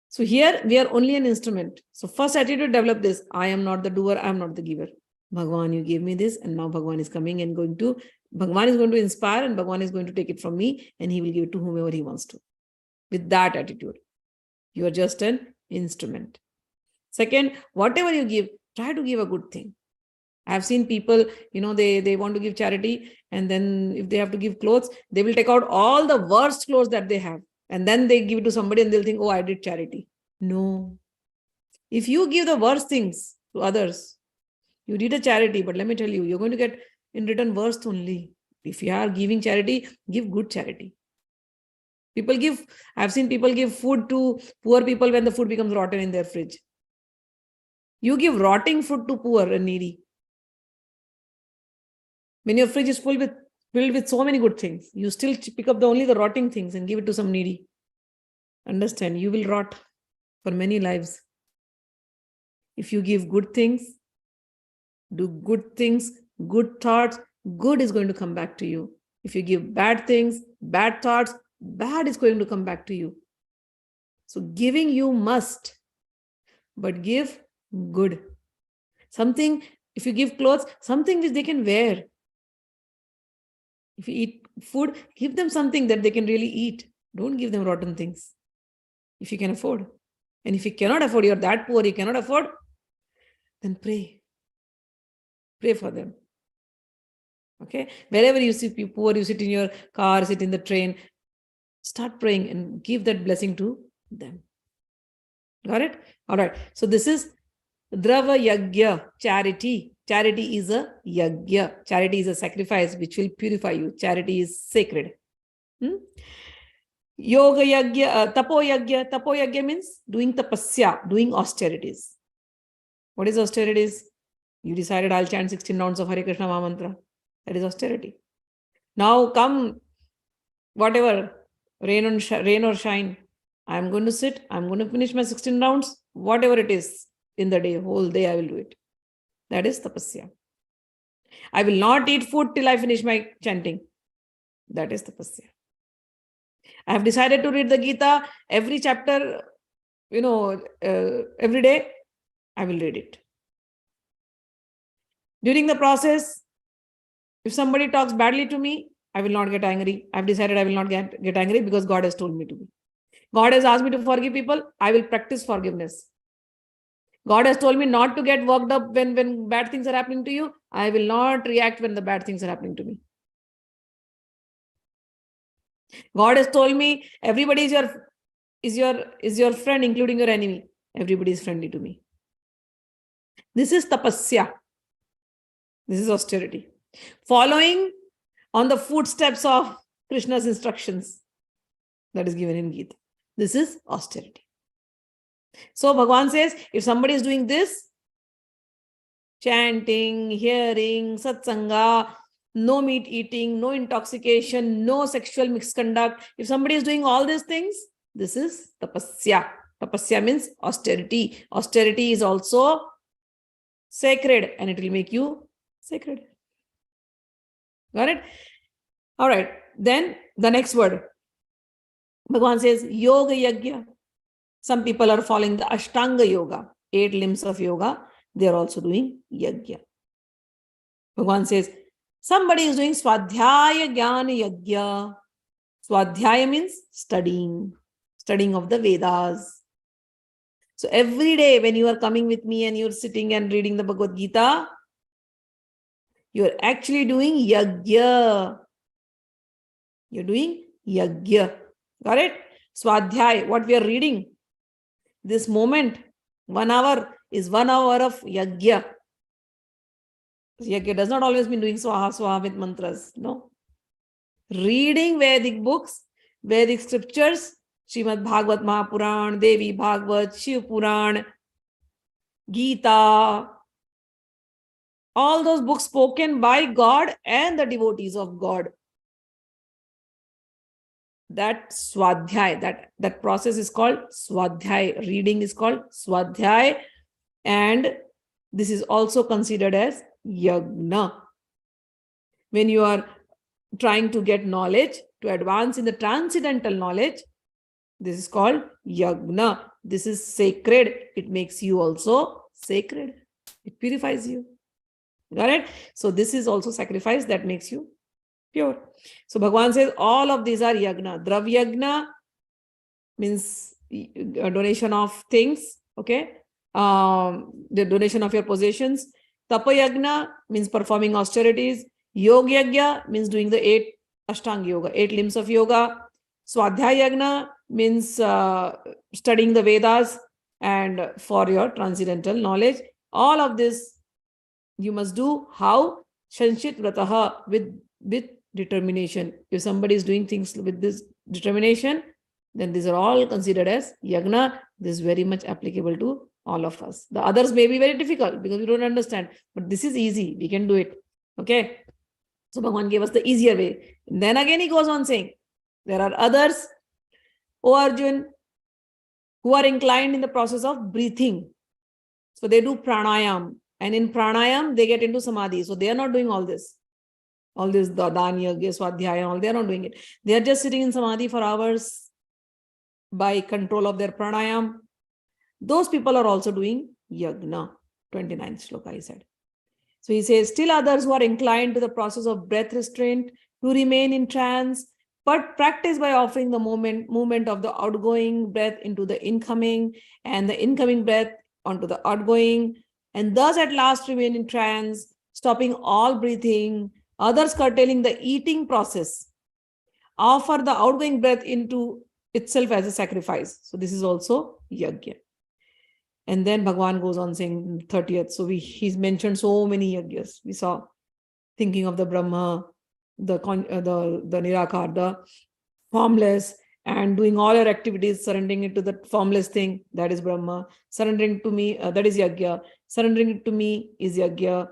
So here we are only an instrument. So first attitude, develop this. I am not the doer. I am not the giver. Bhagwan, you gave me this. And now Bhagwan is coming and Bhagwan is going to inspire and Bhagwan is going to take it from me and he will give it to whomever he wants to. With that attitude, you are just an instrument. Second, whatever you give, try to give a good thing. I have seen people, they want to give charity and then if they have to give clothes, they will take out all the worst clothes that they have and then they give it to somebody and they'll think, oh, I did charity. No. If you give the worst things to others, you did a charity, but let me tell you, you're going to get in return worst only. If you are giving charity, give good charity. I've seen people give food to poor people when the food becomes rotten in their fridge. You give rotting food to poor and needy. When your fridge is filled with so many good things, you still pick up only the rotting things and give it to some needy. Understand, you will rot for many lives. If you give good things, do good things, good thoughts, good is going to come back to you. If you give bad things, bad thoughts, bad is going to come back to you. So giving you must, but give good. Something, if you give clothes, something which they can wear. If you eat food, give them something that they can really eat. Don't give them rotten things. If you can afford. And if you cannot afford, you're that poor, you cannot afford, then pray. Pray for them. Okay? Wherever you see people poor, you sit in your car, sit in the train, start praying and give that blessing to them. Got it? All right. So this is Drvya yagya, charity. Charity is a yagya. Charity is a sacrifice which will purify you. Charity is sacred. Yoga yagya, tapo yagya. Tapo yagya means doing tapasya, doing austerities. What is austerities? You decided I'll chant 16 rounds of Hare Krishna Mahamantra. That is austerity. Now come, whatever, rain or shine, I'm going to sit, I'm going to finish my 16 rounds, whatever it is in the day, whole day I will do it. That is tapasya. I will not eat food till I finish my chanting. That is tapasya. I have decided to read the Gita, every chapter, every day, I will read it. During the process, if somebody talks badly to me, I will not get angry. I've decided I will not get angry because God has told me to be. God has asked me to forgive people. I will practice forgiveness. God has told me not to get worked up when bad things are happening to you. I will not react when the bad things are happening to me. God has told me everybody is your friend, including your enemy. Everybody is friendly to me. This is tapasya. This is austerity. Following on the footsteps of Krishna's instructions that is given in Gita. This is austerity. So Bhagwan says, if somebody is doing this, chanting, hearing, satsanga, no meat eating, no intoxication, no sexual misconduct, if somebody is doing all these things, this is tapasya. Tapasya means austerity. Austerity is also sacred and it will make you sacred. Got it? All right. Then the next word. Bhagwan says yoga yagya. Some people are following the Ashtanga yoga, 8 limbs of yoga. They are also doing yagya. Bhagwan says somebody is doing Swadhyay yagya. Swadhyaya means studying of the Vedas. So every day when you are coming with me and you're sitting and reading the Bhagavad Gita, you're actually doing yagya. You're doing yagya. Got it? Swadhyay, what we are reading. This moment, 1 hour is 1 hour of yagya. Yagya does not always mean doing swaha with mantras. No. Reading Vedic books, Vedic scriptures, Srimad Bhagavad Mahapuran, Devi Bhagavad, Shiv Puran, Gita, all those books spoken by God and the devotees of God. That Swadhyay, that process is called Swadhyay. Reading is called Swadhyay. And this is also considered as yagna. When you are trying to get knowledge, to advance in the transcendental knowledge, this is called yagna. This is sacred. It makes you also sacred. It purifies you. Got it? So this is also sacrifice that makes you pure. So Bhagwan says all of these are yagna. Drvya means donation of things. Okay. The donation of your possessions. Tapa yagna means performing austerities. Yoga yagya means doing the 8 Ashtang yoga, 8 limbs of yoga. Swadhyay yagna means studying the Vedas and for your transcendental knowledge. All of this you must do how? Shanshit vrataha, with determination. If somebody is doing things with this determination, then these are all considered as yagna. This is very much applicable to All of us. The others may be very difficult because we don't understand, but this is easy. We can do it. Okay. So Bhagwan gave us the easier way. And then again he goes on saying, there are others, O Arjun, who are inclined in the process of breathing. So they do pranayam. And in pranayam, they get into samadhi. So they are not doing all this. All this, the dhan, yagya, swadhyay, all, they are not doing it. They are just sitting in samadhi for hours by control of their pranayam. Those people are also doing yagna. 29th shloka, he said. So he says, still others who are inclined to the process of breath restraint, to remain in trance, but practice by offering the movement of the outgoing breath into the incoming and the incoming breath onto the outgoing, and thus at last remain in trance, stopping all breathing, others curtailing the eating process, offer the outgoing breath into itself as a sacrifice. So this is also yagya. And then Bhagwan goes on saying 30th. So he's mentioned so many yagyas. We saw thinking of the Brahma, the Nirakar, the formless, and doing all your activities, surrendering it to the formless thing, that is Brahma. Surrendering to me, that is yagya. Surrendering it to me is yagya.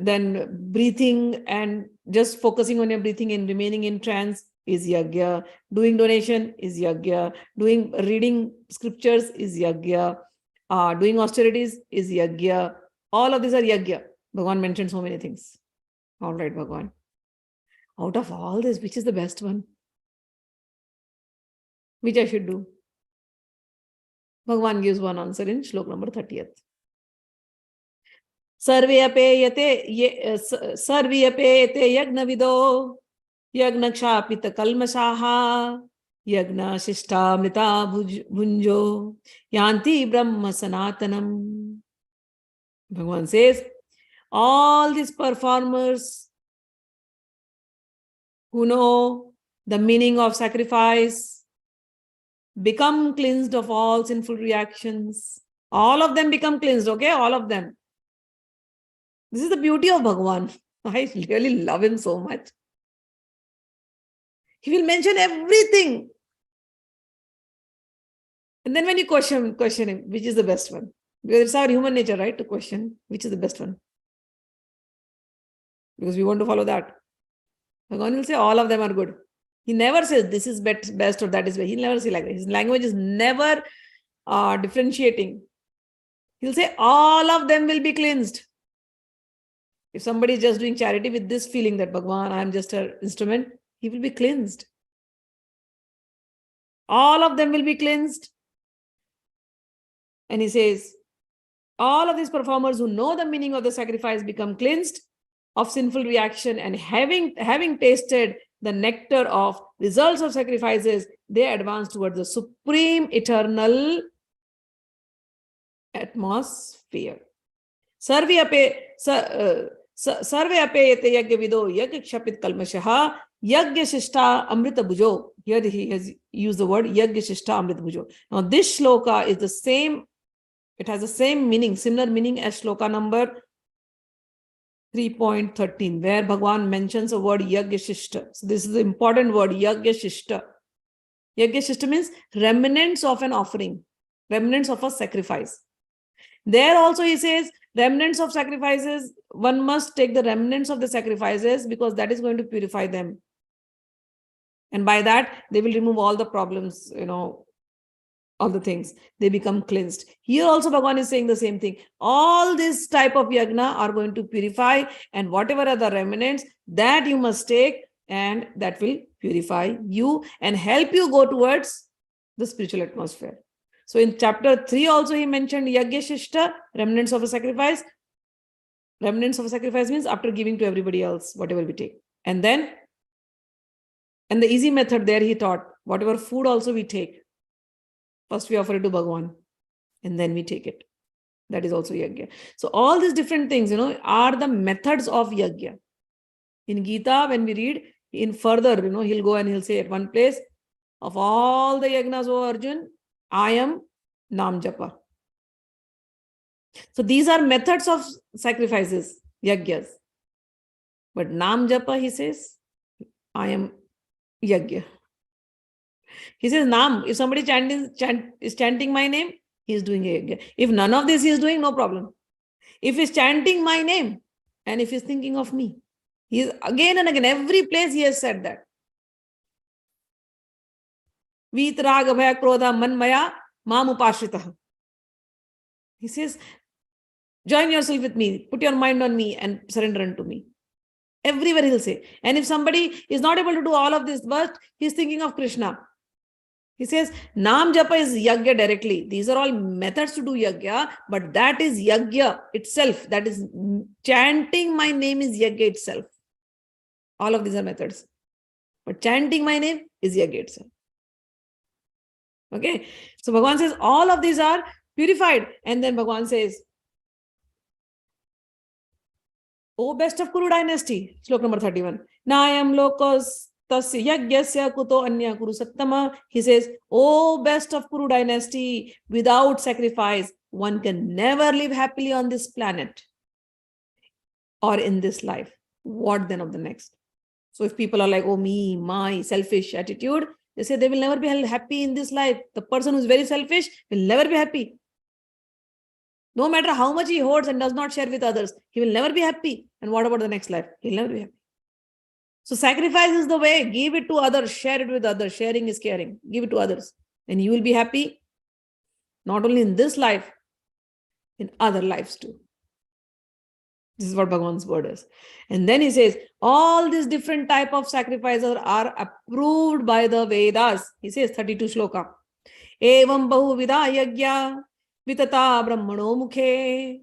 Then breathing and just focusing on your breathing and remaining in trance is yagya. Doing donation is yagya. Reading scriptures is yagya. Doing austerities is yagya. All of these are yagya. Bhagwan mentioned so many things. All right, Bhagwan. Out of all this, which is the best one? Which I should do? Bhagwan gives one answer in Shloka number 30th. Sarve apeyate yagna vido yagna kshapita kalmashaha yagna shishtamrita bhunjo yanti brahma sanatanam. Bhagwan says, all these performers who know the meaning of sacrifice become cleansed of all sinful reactions. All of them become cleansed, okay? All of them. This is the beauty of Bhagwan. I really love him so much. He will mention everything. And then when you question him, which is the best one? Because it's our human nature, right? To question which is the best one. Because we want to follow that. Bhagwan will say all of them are good. He never says this is best or that is best. He'll never say like that. His language is never differentiating. He'll say all of them will be cleansed. If somebody is just doing charity with this feeling that Bhagwan, I am just an instrument, he will be cleansed. All of them will be cleansed. And he says, all of these performers who know the meaning of the sacrifice become cleansed of sinful reaction, and having tasted the nectar of results of sacrifices, they advance towards the supreme eternal atmosphere. Sarve apeyate yagya vido yagya kshapit kalmashaha yagyashishta amrita bhujo. Here he has used the word yagyashishta amrita bhujo. Now this shloka is the same. It has the same meaning, similar meaning as shloka number 3.13, where Bhagwan mentions the word yagyashisht. So this is the important word, yagyashisht. Yagyashisht means remnants of an offering, remnants of a sacrifice. There also he says, remnants of sacrifices, one must take the remnants of the sacrifices because that is going to purify them. And by that, they will remove all the problems, all the things, they become cleansed. Here also Bhagwan is saying the same thing. All this type of yagna are going to purify, and whatever are the remnants, that you must take, and that will purify you and help you go towards the spiritual atmosphere. So in chapter 3 also he mentioned yagyashishta, remnants of a sacrifice. Remnants of a sacrifice means after giving to everybody else, whatever we take. And then, and the easy method there he taught, whatever food also we take, first we offer it to Bhagwan and then we take it. That is also yagya. So all these different things, are the methods of yagya. In Gita, when we read, in further, he'll go and he'll say at one place, of all the yagnas, O Arjun, I am Naam Japa. So these are methods of sacrifices, yagyas. But Naam Japa, he says, I am yagya. He says Naam. If somebody is chanting my name, he is doing a yagya. If none of this he is doing, no problem. If he's chanting my name and if he's thinking of me, he is again and again, every place he has said that. Vitraga bhaya krodha manmaya mamupashritah. He says, join yourself with me, put your mind on me and surrender unto me. Everywhere he'll say. And if somebody is not able to do all of this, but he's thinking of Krishna, he says, Naam japa is yagya directly. These are all methods to do yagya, but that is yagya itself. That is chanting my name is yagya itself. All of these are methods. But chanting my name is yagya itself. Okay. So Bhagwan says, all of these are purified. And then Bhagwan says, O best of Kuru dynasty, Shloka number 31. Nayam lokos tasya yagyasya kuto anya kuru sattama. He says, O best of Kuru dynasty, without sacrifice, one can never live happily on this planet or in this life. What then of the next? So if people are like, oh, me, my, selfish attitude, they say they will never be happy in this life. The person who is very selfish will never be happy. No matter how much he hoards and does not share with others, he will never be happy. And what about the next life? He'll never be happy. So sacrifice is the way. Give it to others. Share it with others. Sharing is caring. Give it to others. And you will be happy, not only in this life, in other lives too. This is what Bhagwan's word is. And then he says, all these different type of sacrifices are approved by the Vedas. He says, 32 Shloka. Evam bahu vida yagya vitata brahmano mukhe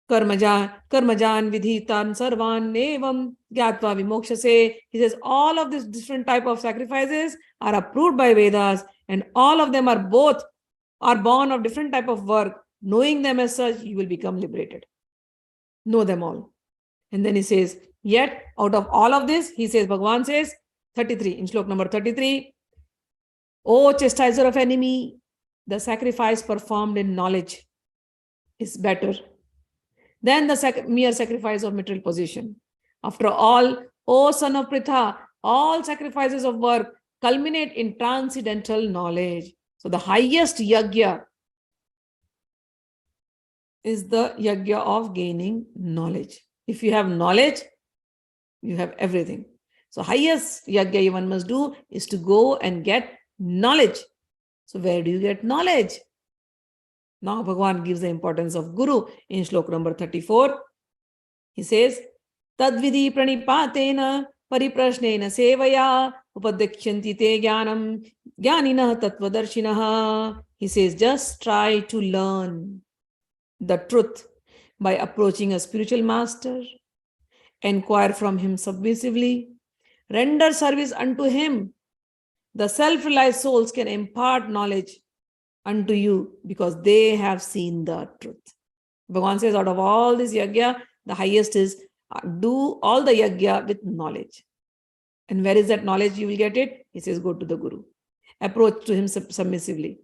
karmajan vidhitan sarvan evam gyatva vimokshase. He says, all of these different type of sacrifices are approved by Vedas, and all of them are born of different type of work. Knowing them as such, you will become liberated. Know them all. And then he says, yet out of all of this, he says, Bhagwan says, 33, in Shloka number 33, O chastiser of enemy, the sacrifice performed in knowledge is better than the mere sacrifice of material possession. After all, O son of Pritha, all sacrifices of work culminate in transcendental knowledge. So the highest yagya is the yagya of gaining knowledge. If you have knowledge, you have everything. So highest yagya one must do is to go and get knowledge. So where do you get knowledge? Now Bhagwan gives the importance of Guru in Shloka number 34. He says, Tadvidi pranipatena pariprashnena sevaya upadyakshanti te jnanam jnanina tattvadarshinaha. He says, just try to learn the truth by approaching a spiritual master, inquire from him submissively, render service unto him. The self-realized souls can impart knowledge unto you because they have seen the truth. Bhagwan says, out of all this yagya, the highest is do all the yagya with knowledge. And where is that knowledge you will get it? He says, go to the Guru. Approach to him submissively.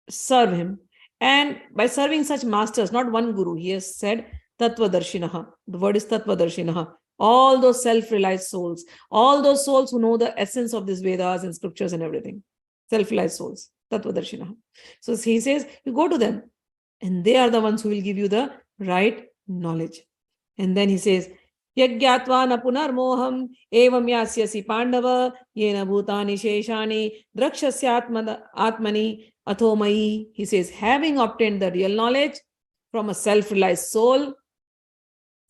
Serve him. And by serving such masters, not one Guru, he has said, Tattvadarshinaha. The word is Tattvadarshinaha. All those self-realized souls, all those souls who know the essence of these Vedas and scriptures and everything. Self-realized souls. Tattvadarshinaha. So he says, you go to them. And they are the ones who will give you the right knowledge. And then he says, Yagyatva na punarmoham evam yasyasi pandava yena bhutani sheshani drakshasya atmani athomai. He says, having obtained the real knowledge from a self-realized soul,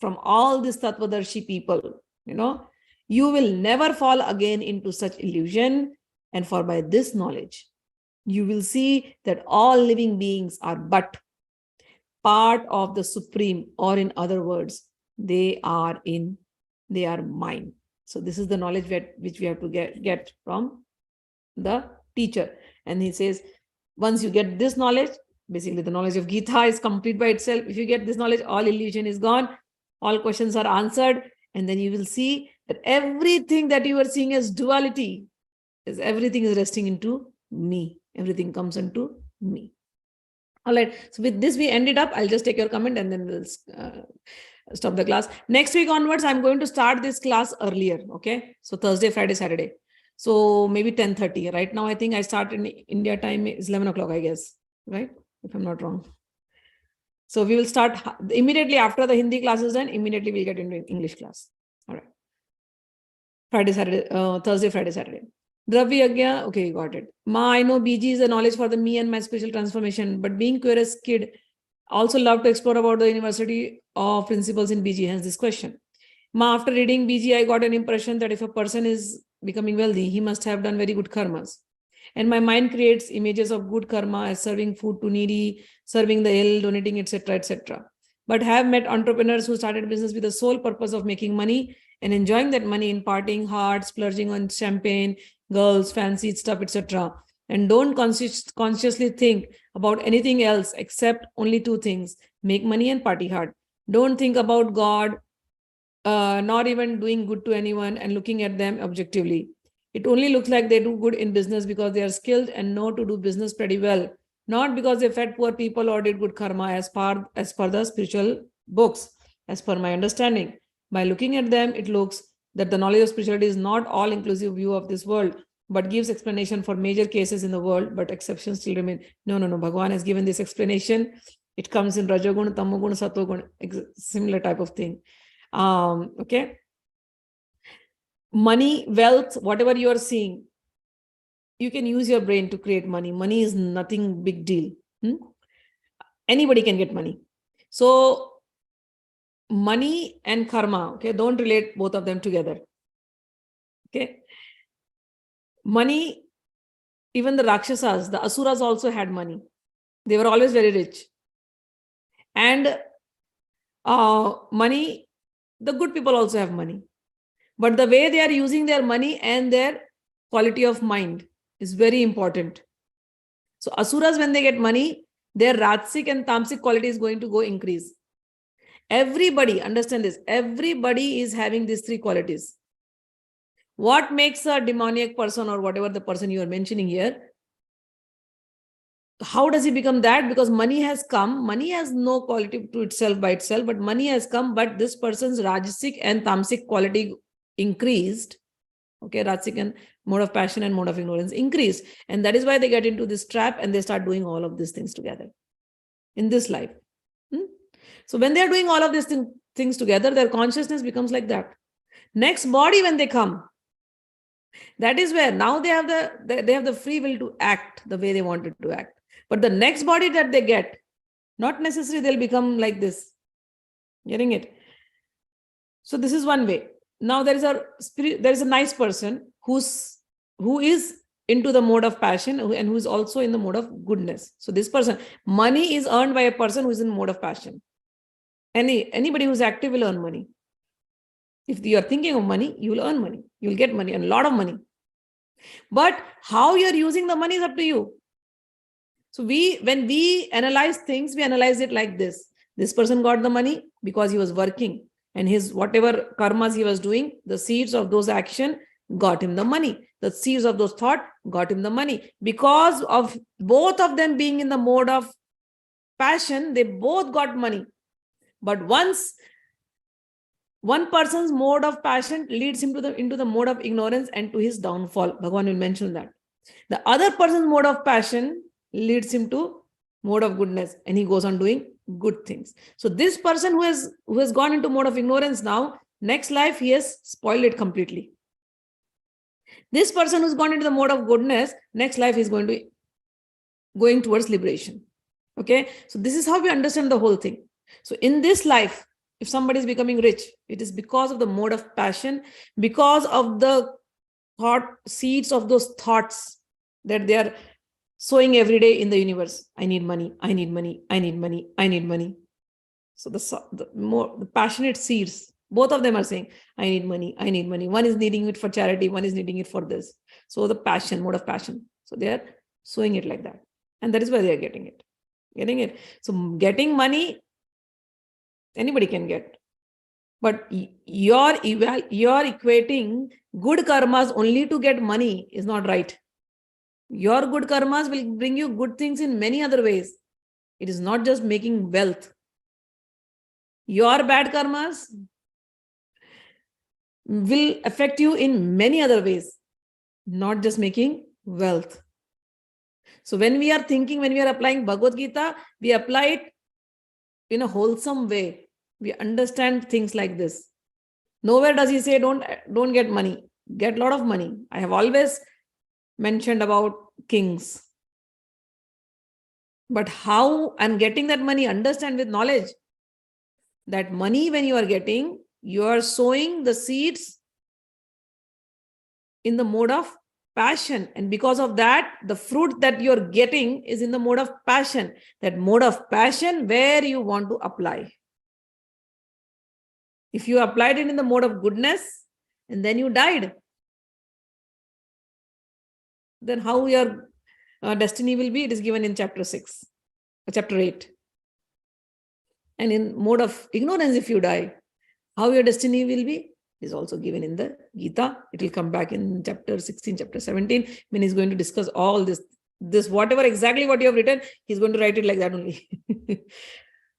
from all these Tattvadarshi people, you will never fall again into such illusion. And for by this knowledge, you will see that all living beings are but part of the Supreme, or in other words, they are mine. So this is the knowledge which we have to get from the teacher. And he says, once you get this knowledge, basically the knowledge of Gita is complete by itself. If you get this knowledge, all illusion is gone, all questions are answered, and then you will see that everything that you are seeing as duality, everything is resting into me. Everything comes into me. All right. So with this, we end it up. I'll just take your comment and then we'll stop the class. Next week onwards, I'm going to start this class earlier. Okay. So Thursday, Friday, Saturday. So maybe 10:30. Right now, I think I start in India time is 11 o'clock, I guess. Right. if I'm not wrong. So we will start immediately after the Hindi class is done. Immediately we'll get into English class. All right. Friday, Saturday, Thursday, Friday, Saturday. Drvya yagya, okay, you got it. Ma, I know BG is the knowledge for the me and my spiritual transformation, but being curious kid, also love to explore about the university of principles in BG, hence this question. Ma, after reading BG, I got an impression that if a person is becoming wealthy, he must have done very good karmas. And my mind creates images of good karma as serving food to needy, serving the ill, donating, etc., etc. But have met entrepreneurs who started business with the sole purpose of making money and enjoying that money in partying hard, splurging on champagne, girls, fancy stuff, etc. And don't consciously think about anything else except only two things: make money and party hard. Don't think about God, not even doing good to anyone and looking at them objectively. It only looks like they do good in business because they are skilled and know to do business pretty well, not because they fed poor people or did good karma as per the spiritual books, as per my understanding. By looking at them, it looks that the knowledge of spirituality is not all-inclusive view of this world, but gives explanation for major cases in the world, but exceptions still remain. No. Bhagwan has given this explanation. It comes in Rajagun, Tamogun, Satogun, similar type of thing. Okay. Money, wealth, whatever you are seeing, you can use your brain to create money. Money is nothing big deal. Anybody can get money. So money and karma, okay, don't relate both of them together. Okay. Money, even the Rakshasas, the Asuras also had money. They were always very rich. And money, the good people also have money. But the way they are using their money and their quality of mind is very important. So Asuras, when they get money, their Rajasic and Tamasic quality is going to go increase. Everybody, understand this, everybody is having these three qualities. What makes a demoniac person or whatever the person you are mentioning here, how does he become that? Because money has come. Money has no quality to itself by itself, but money has come, but this person's Rajasic and Tamasic quality increased. Okay, Rajasic and mode of passion and mode of ignorance increased. And that is why they get into this trap and they start doing all of these things together in this life. So when they are doing all of these things together, their consciousness becomes like that. Next body, when they come, that is where now they have the free will to act the way they wanted to act. But the next body that they get, not necessarily they'll become like this. Getting it? So this is one way. Now there is a nice person who is into the mode of passion and who is also in the mode of goodness. So this person, money is earned by a person who is in mode of passion. Anybody who's active will earn money. If you are thinking of money, you will earn money. You will get money, and a lot of money. But how you're using the money is up to you. So when we analyze things, we analyze it like this. This person got the money because he was working, and his whatever karmas he was doing, the seeds of those action got him the money. The seeds of those thought got him the money. Because of both of them being in the mode of passion, they both got money. But once one person's mode of passion leads him into the mode of ignorance and to his downfall. Bhagwan will mention that. The other person's mode of passion leads him to mode of goodness, and he goes on doing good things. So this person who has gone into mode of ignorance now, next life he has spoiled it completely. This person who's gone into the mode of goodness, next life is going towards liberation. Okay, so this is how we understand the whole thing. So in this life, if somebody is becoming rich, it is because of the mode of passion, because of the thought seeds of those thoughts that they are sowing every day in the universe. I need money, I need money, I need money, I need money. So the passionate seeds, both of them are saying, I need money, I need money. One is needing it for charity, one is needing it for this. So the passion, mode of passion. So they are sowing it like that. And that is why they are getting it. So getting money, anybody can get. But you're equating good karmas only to get money is not right. Your good karmas will bring you good things in many other ways. It is not just making wealth. Your bad karmas will affect you in many other ways, not just making wealth. So when we are thinking, when we are applying Bhagavad Gita, we apply it in a wholesome way. We understand things like this. Nowhere does he say don't get money, get a lot of money. I have always mentioned about kings. But how, and getting that money, understand with knowledge that money, when you are getting, you are sowing the seeds in the mode of passion. And because of that, the fruit that you're getting is in the mode of passion. That mode of passion where you want to apply. If you applied it in the mode of goodness and then you died, then how your destiny will be? It is given in chapter 6, chapter 8. And in mode of ignorance, if you die, how your destiny will be is also given in the Gita. It will come back in chapter 16, chapter 17, when he's going to discuss all this whatever exactly what you have written, he's going to write it like that only.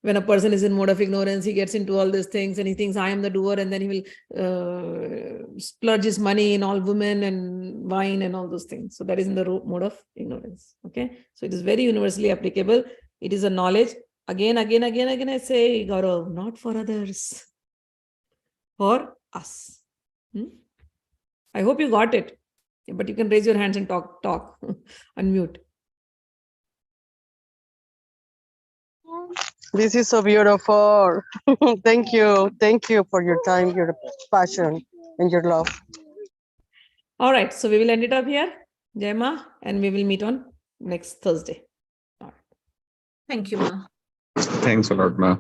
When a person is in mode of ignorance, he gets into all these things and he thinks, I am the doer, and then he will splurge his money in all women and wine and all those things. So that is in the mode of ignorance. Okay. So it is very universally applicable. It is a knowledge. Again, I say, Gaurav, not for others, for us. I hope you got it. But you can raise your hands and talk, unmute. This is so beautiful. Thank you. Thank you for your time, your passion, and your love. All right. So we will end it up here, Jai Ma, and we will meet on next Thursday. Thank you, Ma. Thanks a lot, Ma.